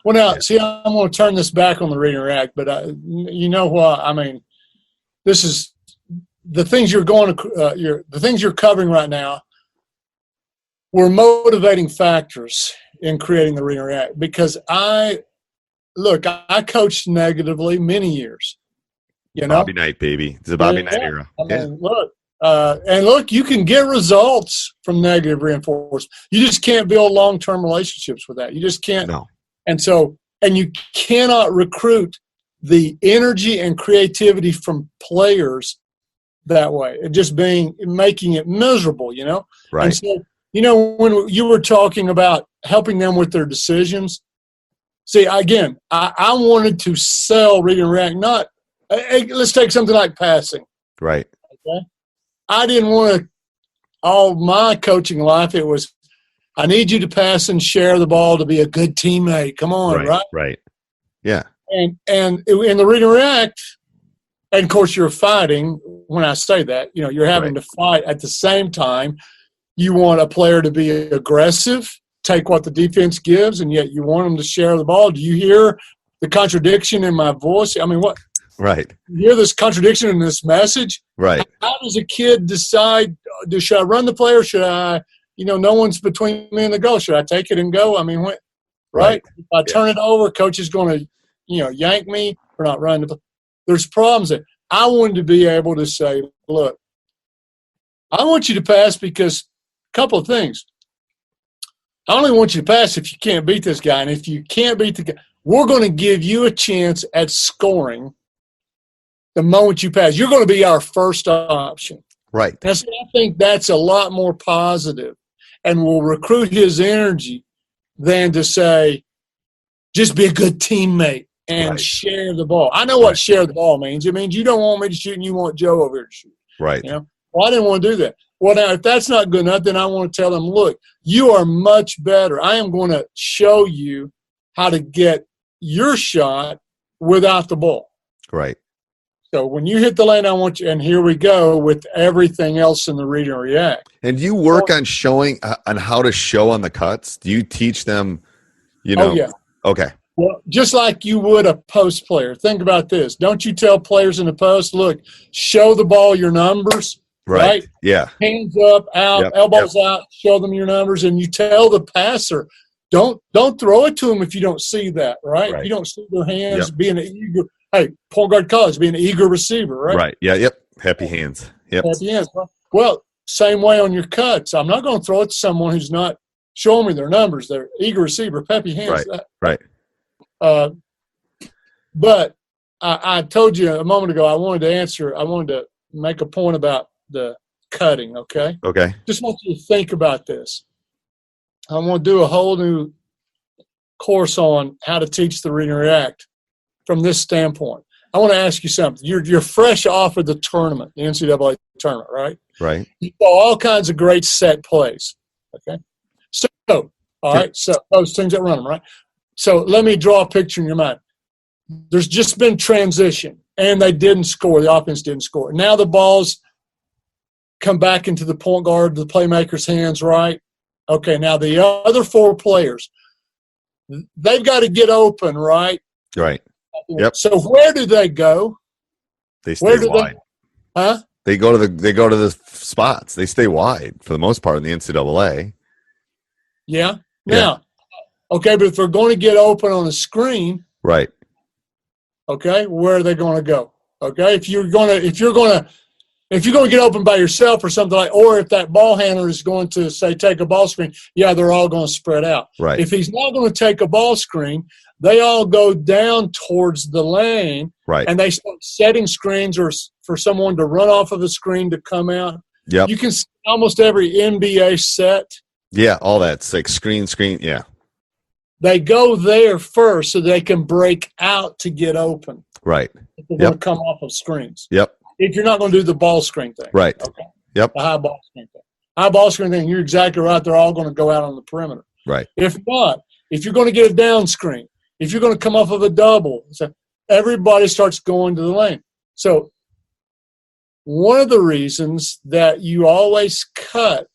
Well, now, see, I'm going to turn this back on the Read and React, but you know what? I mean, this is the things the things you're covering right now were motivating factors in creating the Read and React, because I coached negatively many years. Bobby Knight, baby. It's a Bobby Knight era. I mean, look, you can get results from negative reinforcement. You just can't build long-term relationships with that. You just can't. No. And you cannot recruit the energy and creativity from players that way. It just making it miserable, Right. And so, when you were talking about helping them with their decisions, see, again, I wanted to sell Read and React, let's take something like passing. Right. Okay. I didn't want all my coaching life, it was, I need you to pass and share the ball to be a good teammate. Come on, right? Right. Yeah. And in the Read and React, and of course you're fighting when I say that, you're having to fight at the same time. You want a player to be aggressive, take what the defense gives, and yet you want them to share the ball. Do you hear the contradiction in my voice? I mean, what? Right. You hear this contradiction in this message? Right. How does a kid decide, should I run the play or should I, no one's between me and the goal. Should I take it and go? I mean, right? If I turn it over, coach is going to, yank me for not running the play. There's problems there. I wanted to be able to say, look, I want you to pass because a couple of things. I only want you to pass if you can't beat this guy. And if you can't beat the guy, we're going to give you a chance at scoring the moment you pass. You're going to be our first option. Right. And so I think that's a lot more positive and will recruit his energy than to say, just be a good teammate and share the ball. I know what share the ball means. It means you don't want me to shoot and you want Joe over here to shoot. Right. You know? Well, I didn't want to do that. Well, now, if that's not good enough, then I want to tell them, look, you are much better. I am going to show you how to get your shot without the ball. Right. So when you hit the lane, I want you, and here we go with everything else in the read and react. And do you work on showing on how to show on the cuts? Do you teach them, you know? Oh, yeah. Okay. Well, just like you would a post player. Think about this. Don't you tell players in the post, look, show the ball your numbers, right? Yeah. Hands up, out, elbows out, show them your numbers, and you tell the passer, don't throw it to them if you don't see that, right? If you don't see their hands being an eager, hey, point guard college, being an eager receiver, right? Right. Yeah. Yep. Happy hands. Yep. Happy hands. Well, same way on your cuts. I'm not going to throw it to someone who's not showing me their numbers. They're eager receiver, peppy hands. Right. But I told you a moment ago I wanted to make a point about the cutting, okay? Okay. Just want you to think about this. I want to do a whole new course on how to teach the read and react from this standpoint. I want to ask you something. You're fresh off of the tournament, the NCAA tournament, right? Right. You saw all kinds of great set plays, okay? So, all right, so those things that run them, right? So let me draw a picture in your mind. There's just been transition, and they didn't score. The offense didn't score. Now the balls come back into the point guard, the playmaker's hands, right? Okay, now the other four players, they've got to get open, right? Right. Yep. So where do they go? They stay wide. Huh? They go to the spots. They stay wide for the most part in the NCAA. Yeah. Now, okay, but if they're going to get open on a screen, right? Okay, where are they going to go? Okay, if you're going to get open by yourself or something like, or if that ball handler is going to say take a ball screen, yeah, they're all going to spread out. Right. If he's not going to take a ball screen, they all go down towards the lane. Right. And they start setting screens or for someone to run off of a screen to come out. Yep. You can see almost every NBA set. Yeah, all that's like screen. Yeah. They go there first so they can break out to get open. Right. If they're going to come off of screens. Yep. If you're not going to do the ball screen thing. Right. Okay. Yep. The high ball screen thing. High ball screen thing, you're exactly right. They're all going to go out on the perimeter. Right. If not, if you're going to get a down screen, if you're going to come off of a double, so everybody starts going to the lane. So one of the reasons that you always cut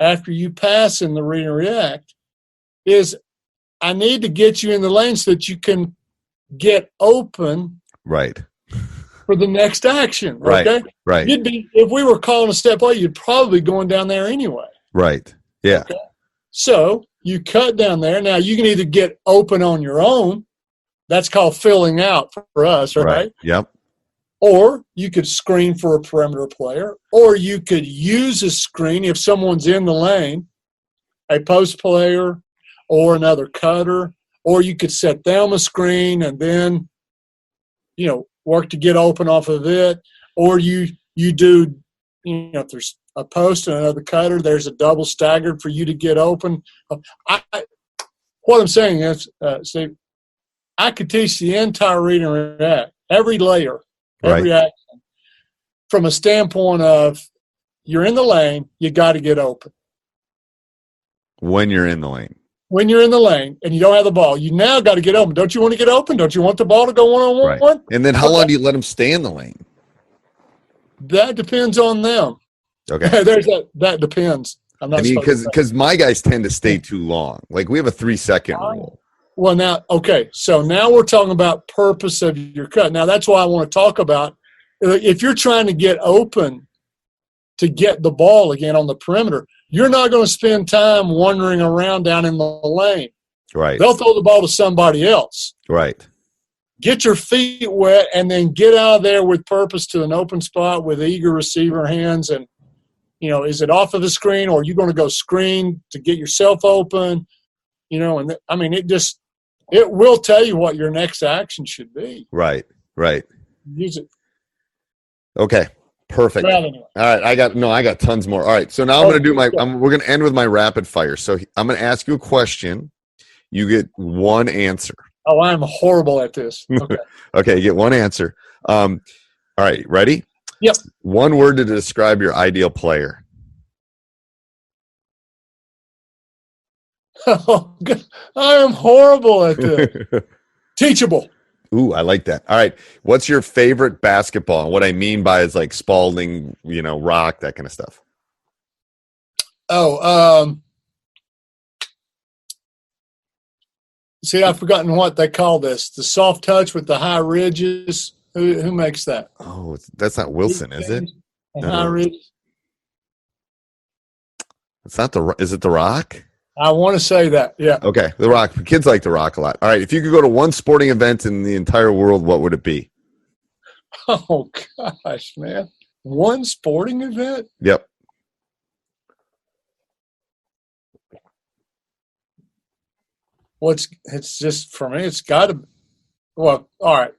after you pass in the read and react is I need to get you in the lane so that you can get open right for the next action. Right. Okay? Right. You'd be, if we were calling a step play, you'd probably be going down there anyway. Right. Yeah. Okay? So you cut down there. Now you can either get open on your own. That's called filling out for us, right? Yep. Or you could screen for a perimeter player, or you could use a screen if someone's in the lane, a post player or another cutter, or you could set them a screen and then, work to get open off of it. Or you do, if there's a post and another cutter, there's a double staggered for you to get open. What I'm saying is, Steve, I could teach the entire read and react, every layer, every action, from a standpoint of you're in the lane, you got to get open. When you're in the lane. When you're in the lane and you don't have the ball, you now got to get open. Don't you want to get open? Don't you want the ball to go one-on-one? Right. And then how long do you let them stay in the lane? That depends on them. Okay. There's that depends. Because my guys tend to stay too long. Like we have a 3-second rule. Well, now we're talking about purpose of your cut. Now that's why I want to talk about if you're trying to get open to get the ball again on the perimeter, you're not going to spend time wandering around down in the lane. Right. They'll throw the ball to somebody else. Right. Get your feet wet and then get out of there with purpose to an open spot with eager receiver hands. And, is it off of the screen or are you going to go screen to get yourself open? It will tell you what your next action should be. Right. Right. Use it. Okay. Perfect. Well, anyway. All right. I got tons more. All right. So now I'm going to do we're going to end with my rapid fire. So I'm going to ask you a question. You get one answer. Oh, I'm horrible at this. Okay. Okay, you get one answer. All right, ready? Yep. One word to describe your ideal player. Oh, God. I am horrible at this. Teachable. Ooh, I like that. All right, what's your favorite basketball? And what I mean by is like Spalding, Rock, that kind of stuff. Oh, see, I've forgotten what they call this. The soft touch with the high ridges. Who makes that? Oh, that's not Wilson, is it? No. High ridges. It's not is it the Rock? I want to say that, yeah. Okay, the Rock. Kids like the Rock a lot. All right, if you could go to one sporting event in the entire world, what would it be? Oh, gosh, man. One sporting event? Yep. Well, it's just, for me, it's got to, well, all right.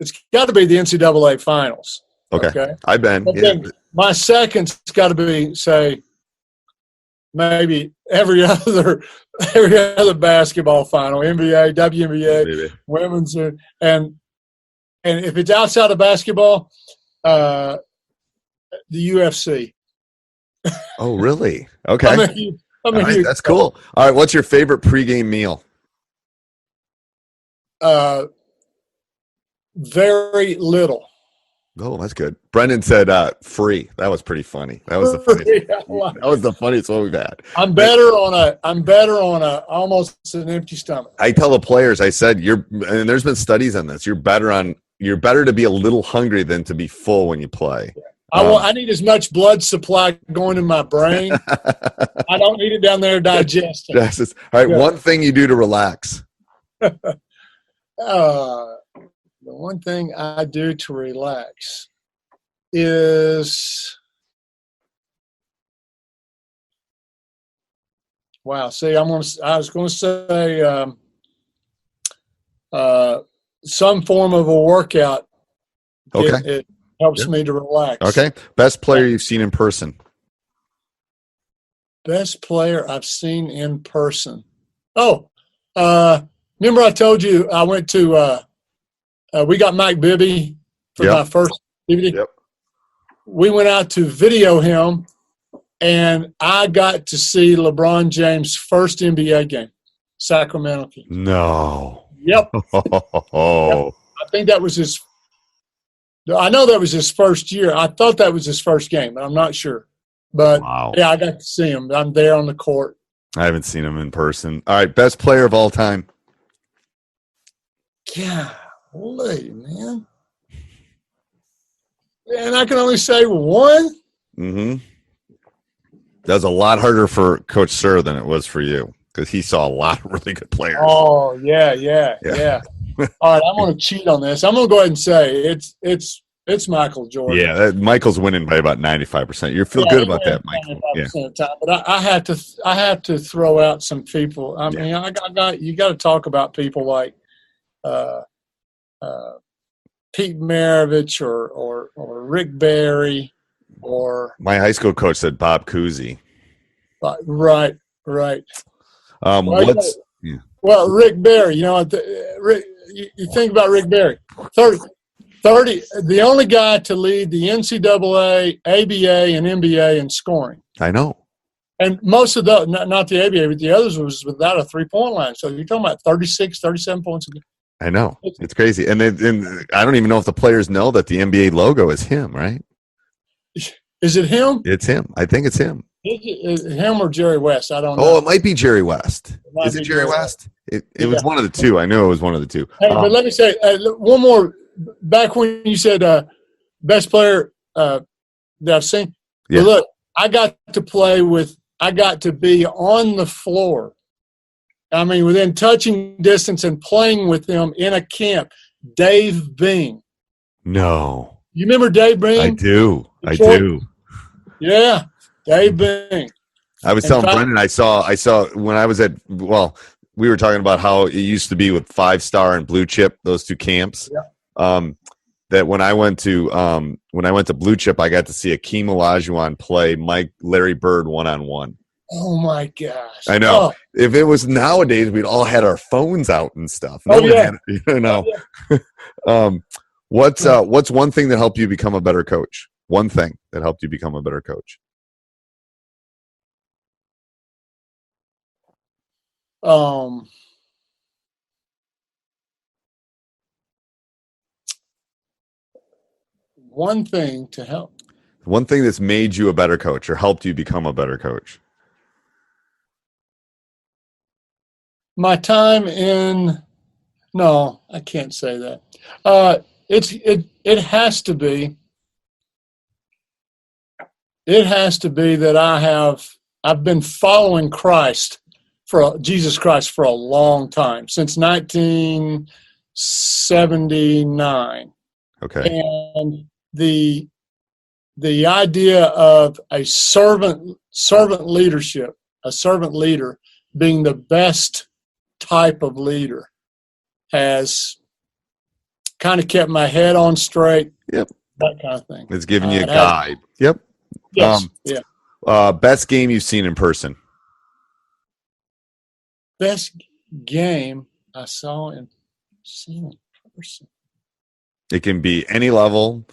It's got to be the NCAA finals. Okay. I've been. But then my second's got to be, say, maybe every other basketball final, NBA, WNBA, maybe. Women's, and if it's outside of basketball, the UFC. Oh, really? Okay. I'm a huge that's cool. All right, what's your favorite pregame meal? Very little. Oh, that's good. Brendan said free. That was pretty funny. That was the funniest. That was the funniest one we've had. I'm better on a almost an empty stomach. I tell the players, I said, and there's been studies on this. You're better to be a little hungry than to be full when you play. I need as much blood supply going in my brain. I don't need it down there digesting. All right, yeah. One thing you do to relax. The one thing I do to relax is, wow. See, I was going to say some form of a workout. Okay, it helps me to relax. Okay, best player you've seen in person. Best player I've seen in person. Oh, remember I told you I went to. We got Mike Bibby for my first DVD. Yep. We went out to video him, and I got to see LeBron James' first NBA game, Sacramento Kings. No. Yep. I think that was his – I know that was his first year. I thought that was his first game, but I'm not sure. But, yeah, I got to see him. I'm there on the court. I haven't seen him in person. All right, best player of all time. Yeah. Holy man. And I can only say one? Mm-hmm. That was a lot harder for Coach Sir than it was for you because he saw a lot of really good players. Oh, yeah. All right, I'm going to cheat on this. I'm going to go ahead and say it's Michael Jordan. Yeah, Michael's winning by about 95%. You feel good about that, Michael. Yeah. Of the time, but I have to throw out some people. I mean, you got to talk about people like Pete Maravich or Rick Barry or my high school coach said Bob Cousy. Right. Well, Rick Barry, you think about Rick Barry, 30, the only guy to lead the NCAA, ABA, and NBA in scoring. I know. And most of the, not the ABA, but the others was without a three-point line. So you're talking about 36, 37 points a game. I know. It's crazy. And I don't even know if the players know that the NBA logo is him, right? Is it him? It's him. I think it's him. Is it him or Jerry West? I don't know. Oh, it might be Jerry West. Is it Jerry West? It was one of the two. I know it was one of the two. Hey, but let me say one more. Back when you said best player that I've seen. Yeah. Well, look, I got to be on the floor. I mean, within touching distance and playing with them in a camp. Dave Bing. No. You remember Dave Bing? I do. Yeah, Dave Bing. I was telling Brendan, I saw when I was we were talking about how it used to be with 5-Star and Blue Chip, those two camps. Yeah. That when I went to Blue Chip, I got to see Akeem Olajuwon play Larry Bird 1-on-1. Oh my gosh! I know. If it was nowadays, we'd all had our phones out and stuff. No one had, what's one thing that helped you become a better coach? One thing that helped you become a better coach? One thing to help. One thing that's made you a better coach or helped you become a better coach. My time in, no, I can't say that. It has to be. It has to be that I've been following Jesus Christ for a long time, since 1979. Okay. And the idea of a servant leadership, a servant leader being the best type of leader, has kind of kept my head on straight. Yep. That kind of thing. It's giving you a guide. Yep. Yes. Best game you've seen in person. Best game I seen in person. It can be any level.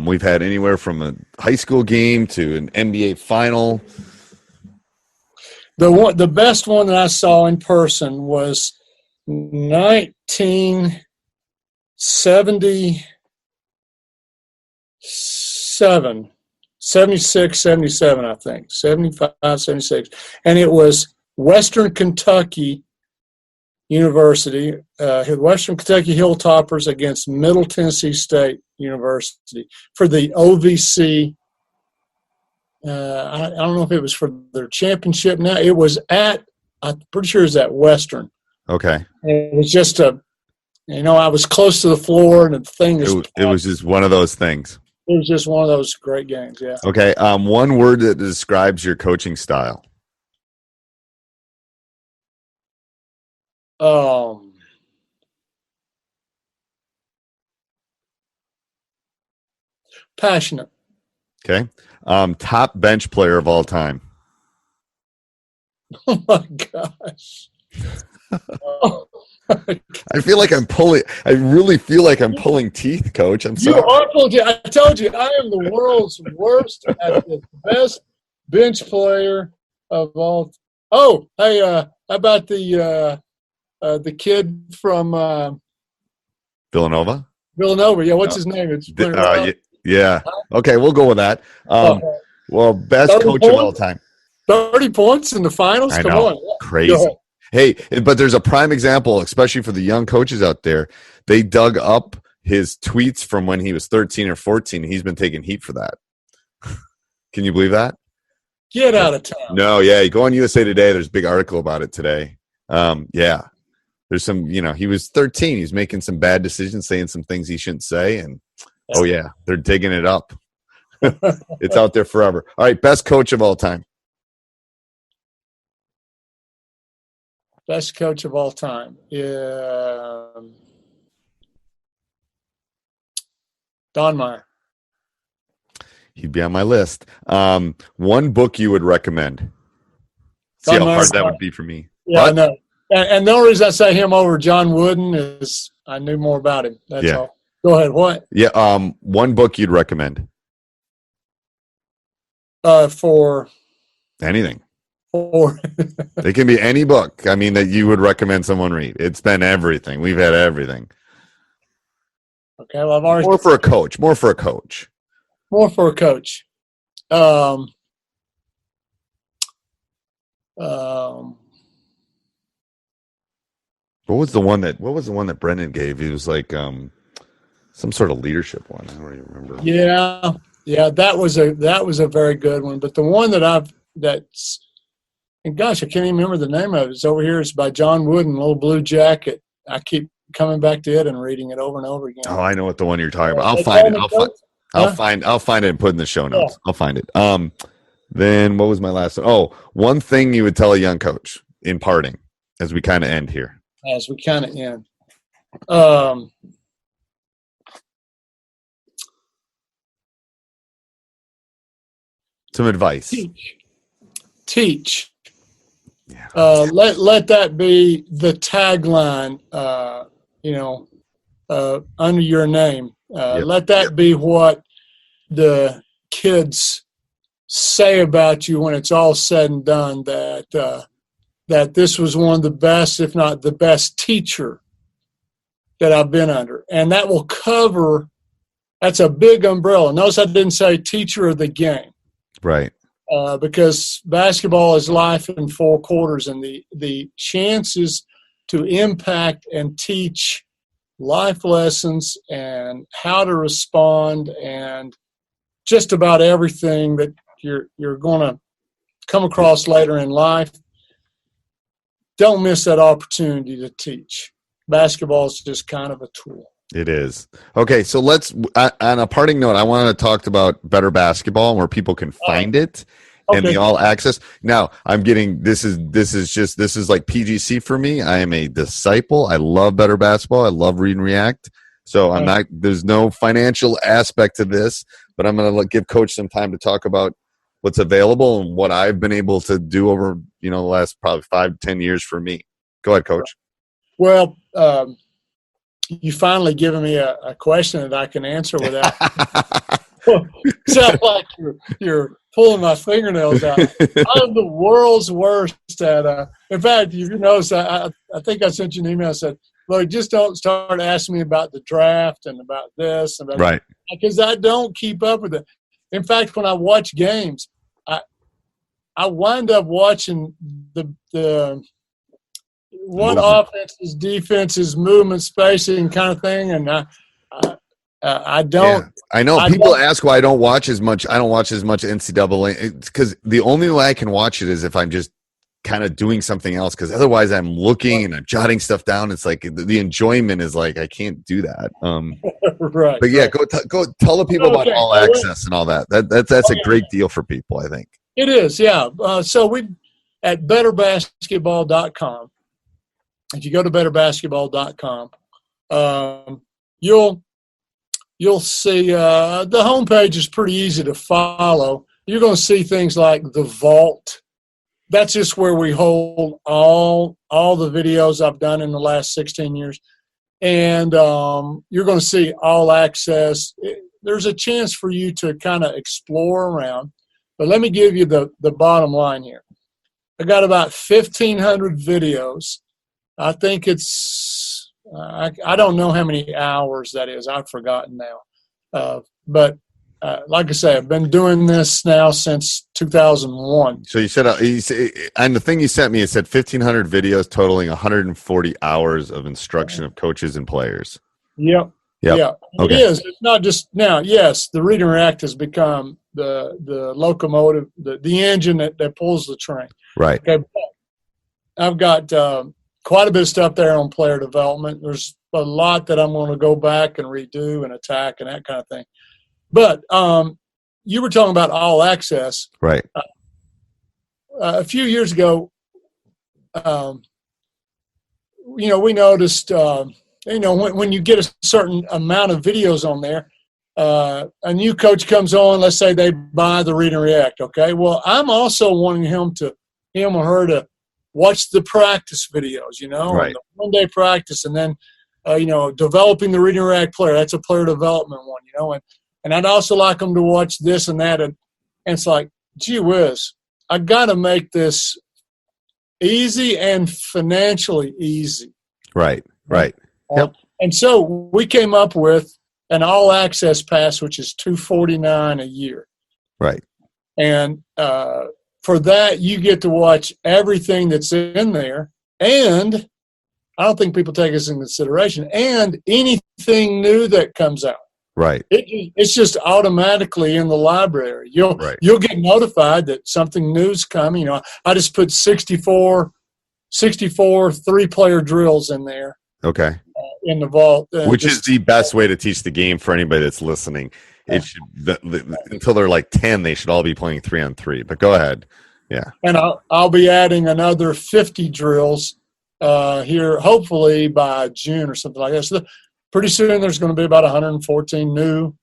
We've had anywhere from a high school game to an NBA final. The best one that I saw in person was 1977, 76, 77, I think, 75, 76. And it was Western Kentucky University, Western Kentucky Hilltoppers against Middle Tennessee State University for the OVC. I don't know if it was for their championship now. It was I'm pretty sure it was at Western. Okay. It was just I was close to the floor, and the thing is, it was just one of those things. It was just one of those great games, yeah. Okay. One word that describes your coaching style. Passionate. Okay. Top bench player of all time. Oh my gosh. I feel like I really feel like I'm pulling teeth, Coach. I'm sorry. I told you, I am the world's worst at the best bench player of all. Oh, hey, how about the kid from Villanova? Yeah, what's his name? It's yeah. Okay, we'll go with that. Well, best coach of all time. 30 points in the finals? I Come know. on. Crazy. Hey, but there's a prime example, especially for the young coaches out there. They dug up his tweets from when he was 13 or 14. And he's been taking heat for that. Can you believe that? Get out of town. No, yeah. You go on USA Today. There's a big article about it today. Yeah. There's some, he was 13. He's making some bad decisions, saying some things he shouldn't say. And, oh, yeah, they're digging it up. It's out there forever. All right, best coach of all time. Best coach of all time. Yeah. Don Meyer. He'd be on my list. One book you would recommend. See how hard that would be for me. Yeah, I know. And the only reason I say him over John Wooden is I knew more about him. That's all. Go ahead. What? Yeah. One book you'd recommend. For anything. It can be any book. I mean, that you would recommend someone read. It's been everything. We've had everything. Okay. Well, I've already more for a coach. What was the one that Brendan gave? He was like some sort of leadership one. I don't even remember. Yeah, that was a very good one. But the one and gosh, I can't even remember the name of it. It's over here. It's by John Wooden, Little Blue Jacket. I keep coming back to it and reading it over and over again. Oh, I know what the one you're talking about. I'll find it. I'll find it and put it in the show notes. Yeah. I'll find it. Then what was my last one? Oh, one thing you would tell a young coach in parting as we kind of end here. As we kind of end. Some advice. Teach. Let that be the tagline, under your name. Let that be what the kids say about you when it's all said and done, that this was one of the best, if not the best teacher that I've been under. And that will cover, that's a big umbrella. Notice I didn't say teacher of the game. Right. Because basketball is life in 4 quarters, and the chances to impact and teach life lessons and how to respond and just about everything that you're going to come across later in life. Don't miss that opportunity to teach. Basketball is just kind of a tool. It is. Okay, so let's, on a parting note, I want to talk about Better Basketball and where people can find it and the all access. Now, I'm getting, this is like PGC for me. I am a disciple. I love Better Basketball. I love Read and React. So I'm not, there's no financial aspect to this, but I'm going to give Coach some time to talk about what's available and what I've been able to do over, the last probably 5-10 years for me. Go ahead, Coach. Well, you finally given me a question that I can answer without sound like you're pulling my fingernails out. I'm the world's worst at in fact, you notice I think I sent you an email and said, look, just don't start asking me about the draft and about this and about right, because I don't keep up with it. In fact, when I watch games, I wind up watching the what offenses, defenses, movement, spacing kind of thing, and I don't. Yeah. I know people ask why I don't watch as much. I don't watch as much NCAA because the only way I can watch it is if I'm just kind of doing something else. Because otherwise, I'm looking and I'm jotting stuff down. It's like the enjoyment is like I can't do that. Right. But yeah, go tell the people about all access and all that. That's a great deal for people. I think it is. Yeah. So we at betterbasketball.com. If you go to betterbasketball.com, you'll see the homepage is pretty easy to follow. You're going to see things like the vault. That's just where we hold all the videos I've done in the last 16 years. And you're going to see all access. There's a chance for you to kind of explore around. But let me give you the bottom line here. I got about 1,500 videos. I think it's I don't know how many hours that is. I've forgotten now. But like I say, I've been doing this now since 2001. So you said, and the thing you sent me, it said 1,500 videos totaling 140 hours of instruction of coaches and players. Yep. Yeah. Okay. It is. It's not just now. Yes, the Read and React has become the locomotive, the engine that pulls the train. Right. Okay. I've got quite a bit of stuff there on player development. There's a lot that I'm going to go back and redo and attack and that kind of thing. But you were talking about all access. Right. A few years ago, we noticed, when you get a certain amount of videos on there, a new coach comes on, let's say they buy the Read and React, okay? Well, I'm also wanting him or her to watch the practice videos, right. The one-day practice, and then, developing the Read and React player. That's a player development one, and I'd also like them to watch this and that. And it's like, gee whiz, I got to make this easy and financially easy. Right. Yep. And so we came up with an all-access pass, which is $249 a year. Right. And for that, you get to watch everything that's in there. And I don't think people take this into consideration. And anything new that comes out. Right. It's just automatically in the library. You'll get notified that something new's coming. I just put 64 3-player drills in there. Okay. In the vault, which is the best way to teach the game for anybody that's listening. It should until they're like 10, they should all be playing 3-on-3. But go ahead. Yeah. And I'll be adding another 50 drills here, hopefully by June or something like that. So pretty soon there's going to be about 114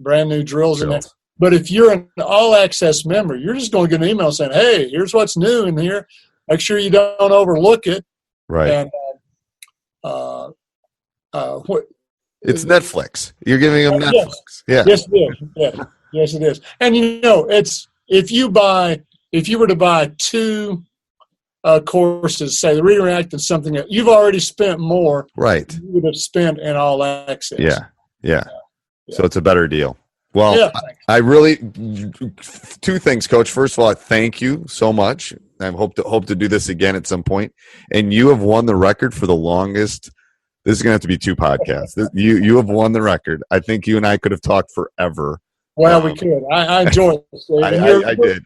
brand new drills in there. But if you're an all-access member, you're just going to get an email saying, hey, here's what's new in here. make sure you don't overlook it. Right. And it's Netflix. You're giving them Netflix. Yes. Yeah. Yes, it is. Yes, it is. And it's if you were to buy 2 courses, say the reading react and something else, you've already spent more. Right. You would have spent in all access. Yeah. So it's a better deal. Well, I really 2 things, Coach. First of all, thank you so much. I hope to do this again at some point. And you have won the record for the longest. This is going to have to be 2 podcasts. You have won the record. I think you and I could have talked forever. Well, we could. I enjoyed it. I did.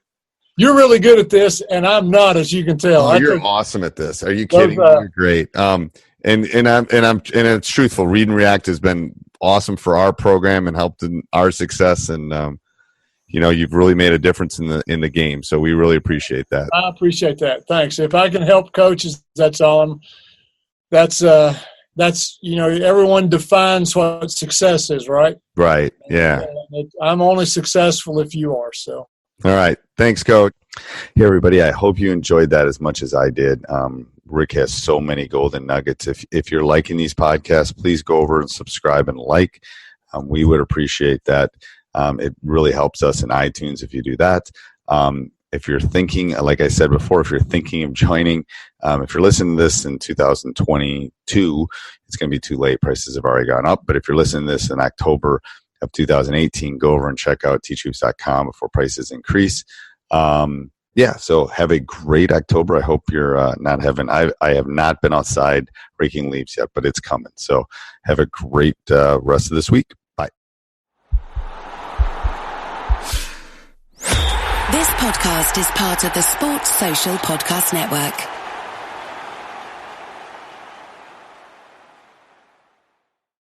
You're really good at this, and I'm not, as you can tell. You're awesome at this. Are you kidding? You're great. And it's truthful. Read and React has been awesome for our program and helped in our success. And you've really made a difference in the game. So we really appreciate that. I appreciate that. Thanks. If I can help coaches, that's all. That's everyone defines what success is, right? Right. Yeah. I'm only successful if you are. So. All right. Thanks, Coach. Hey, everybody. I hope you enjoyed that as much as I did. Rick has so many golden nuggets. If you're liking these podcasts, please go over and subscribe and like. We would appreciate that. It really helps us in iTunes if you do that. If you're thinking, like I said before, if you're thinking of joining, if you're listening to this in 2022, it's going to be too late. Prices have already gone up. But if you're listening to this in October of 2018, go over and check out teachhoops.com before prices increase. So have a great October. I hope you're not having, I have not been outside raking leaves yet, but it's coming. So have a great rest of this week. Bye. This podcast is part of the Sports Social Podcast Network.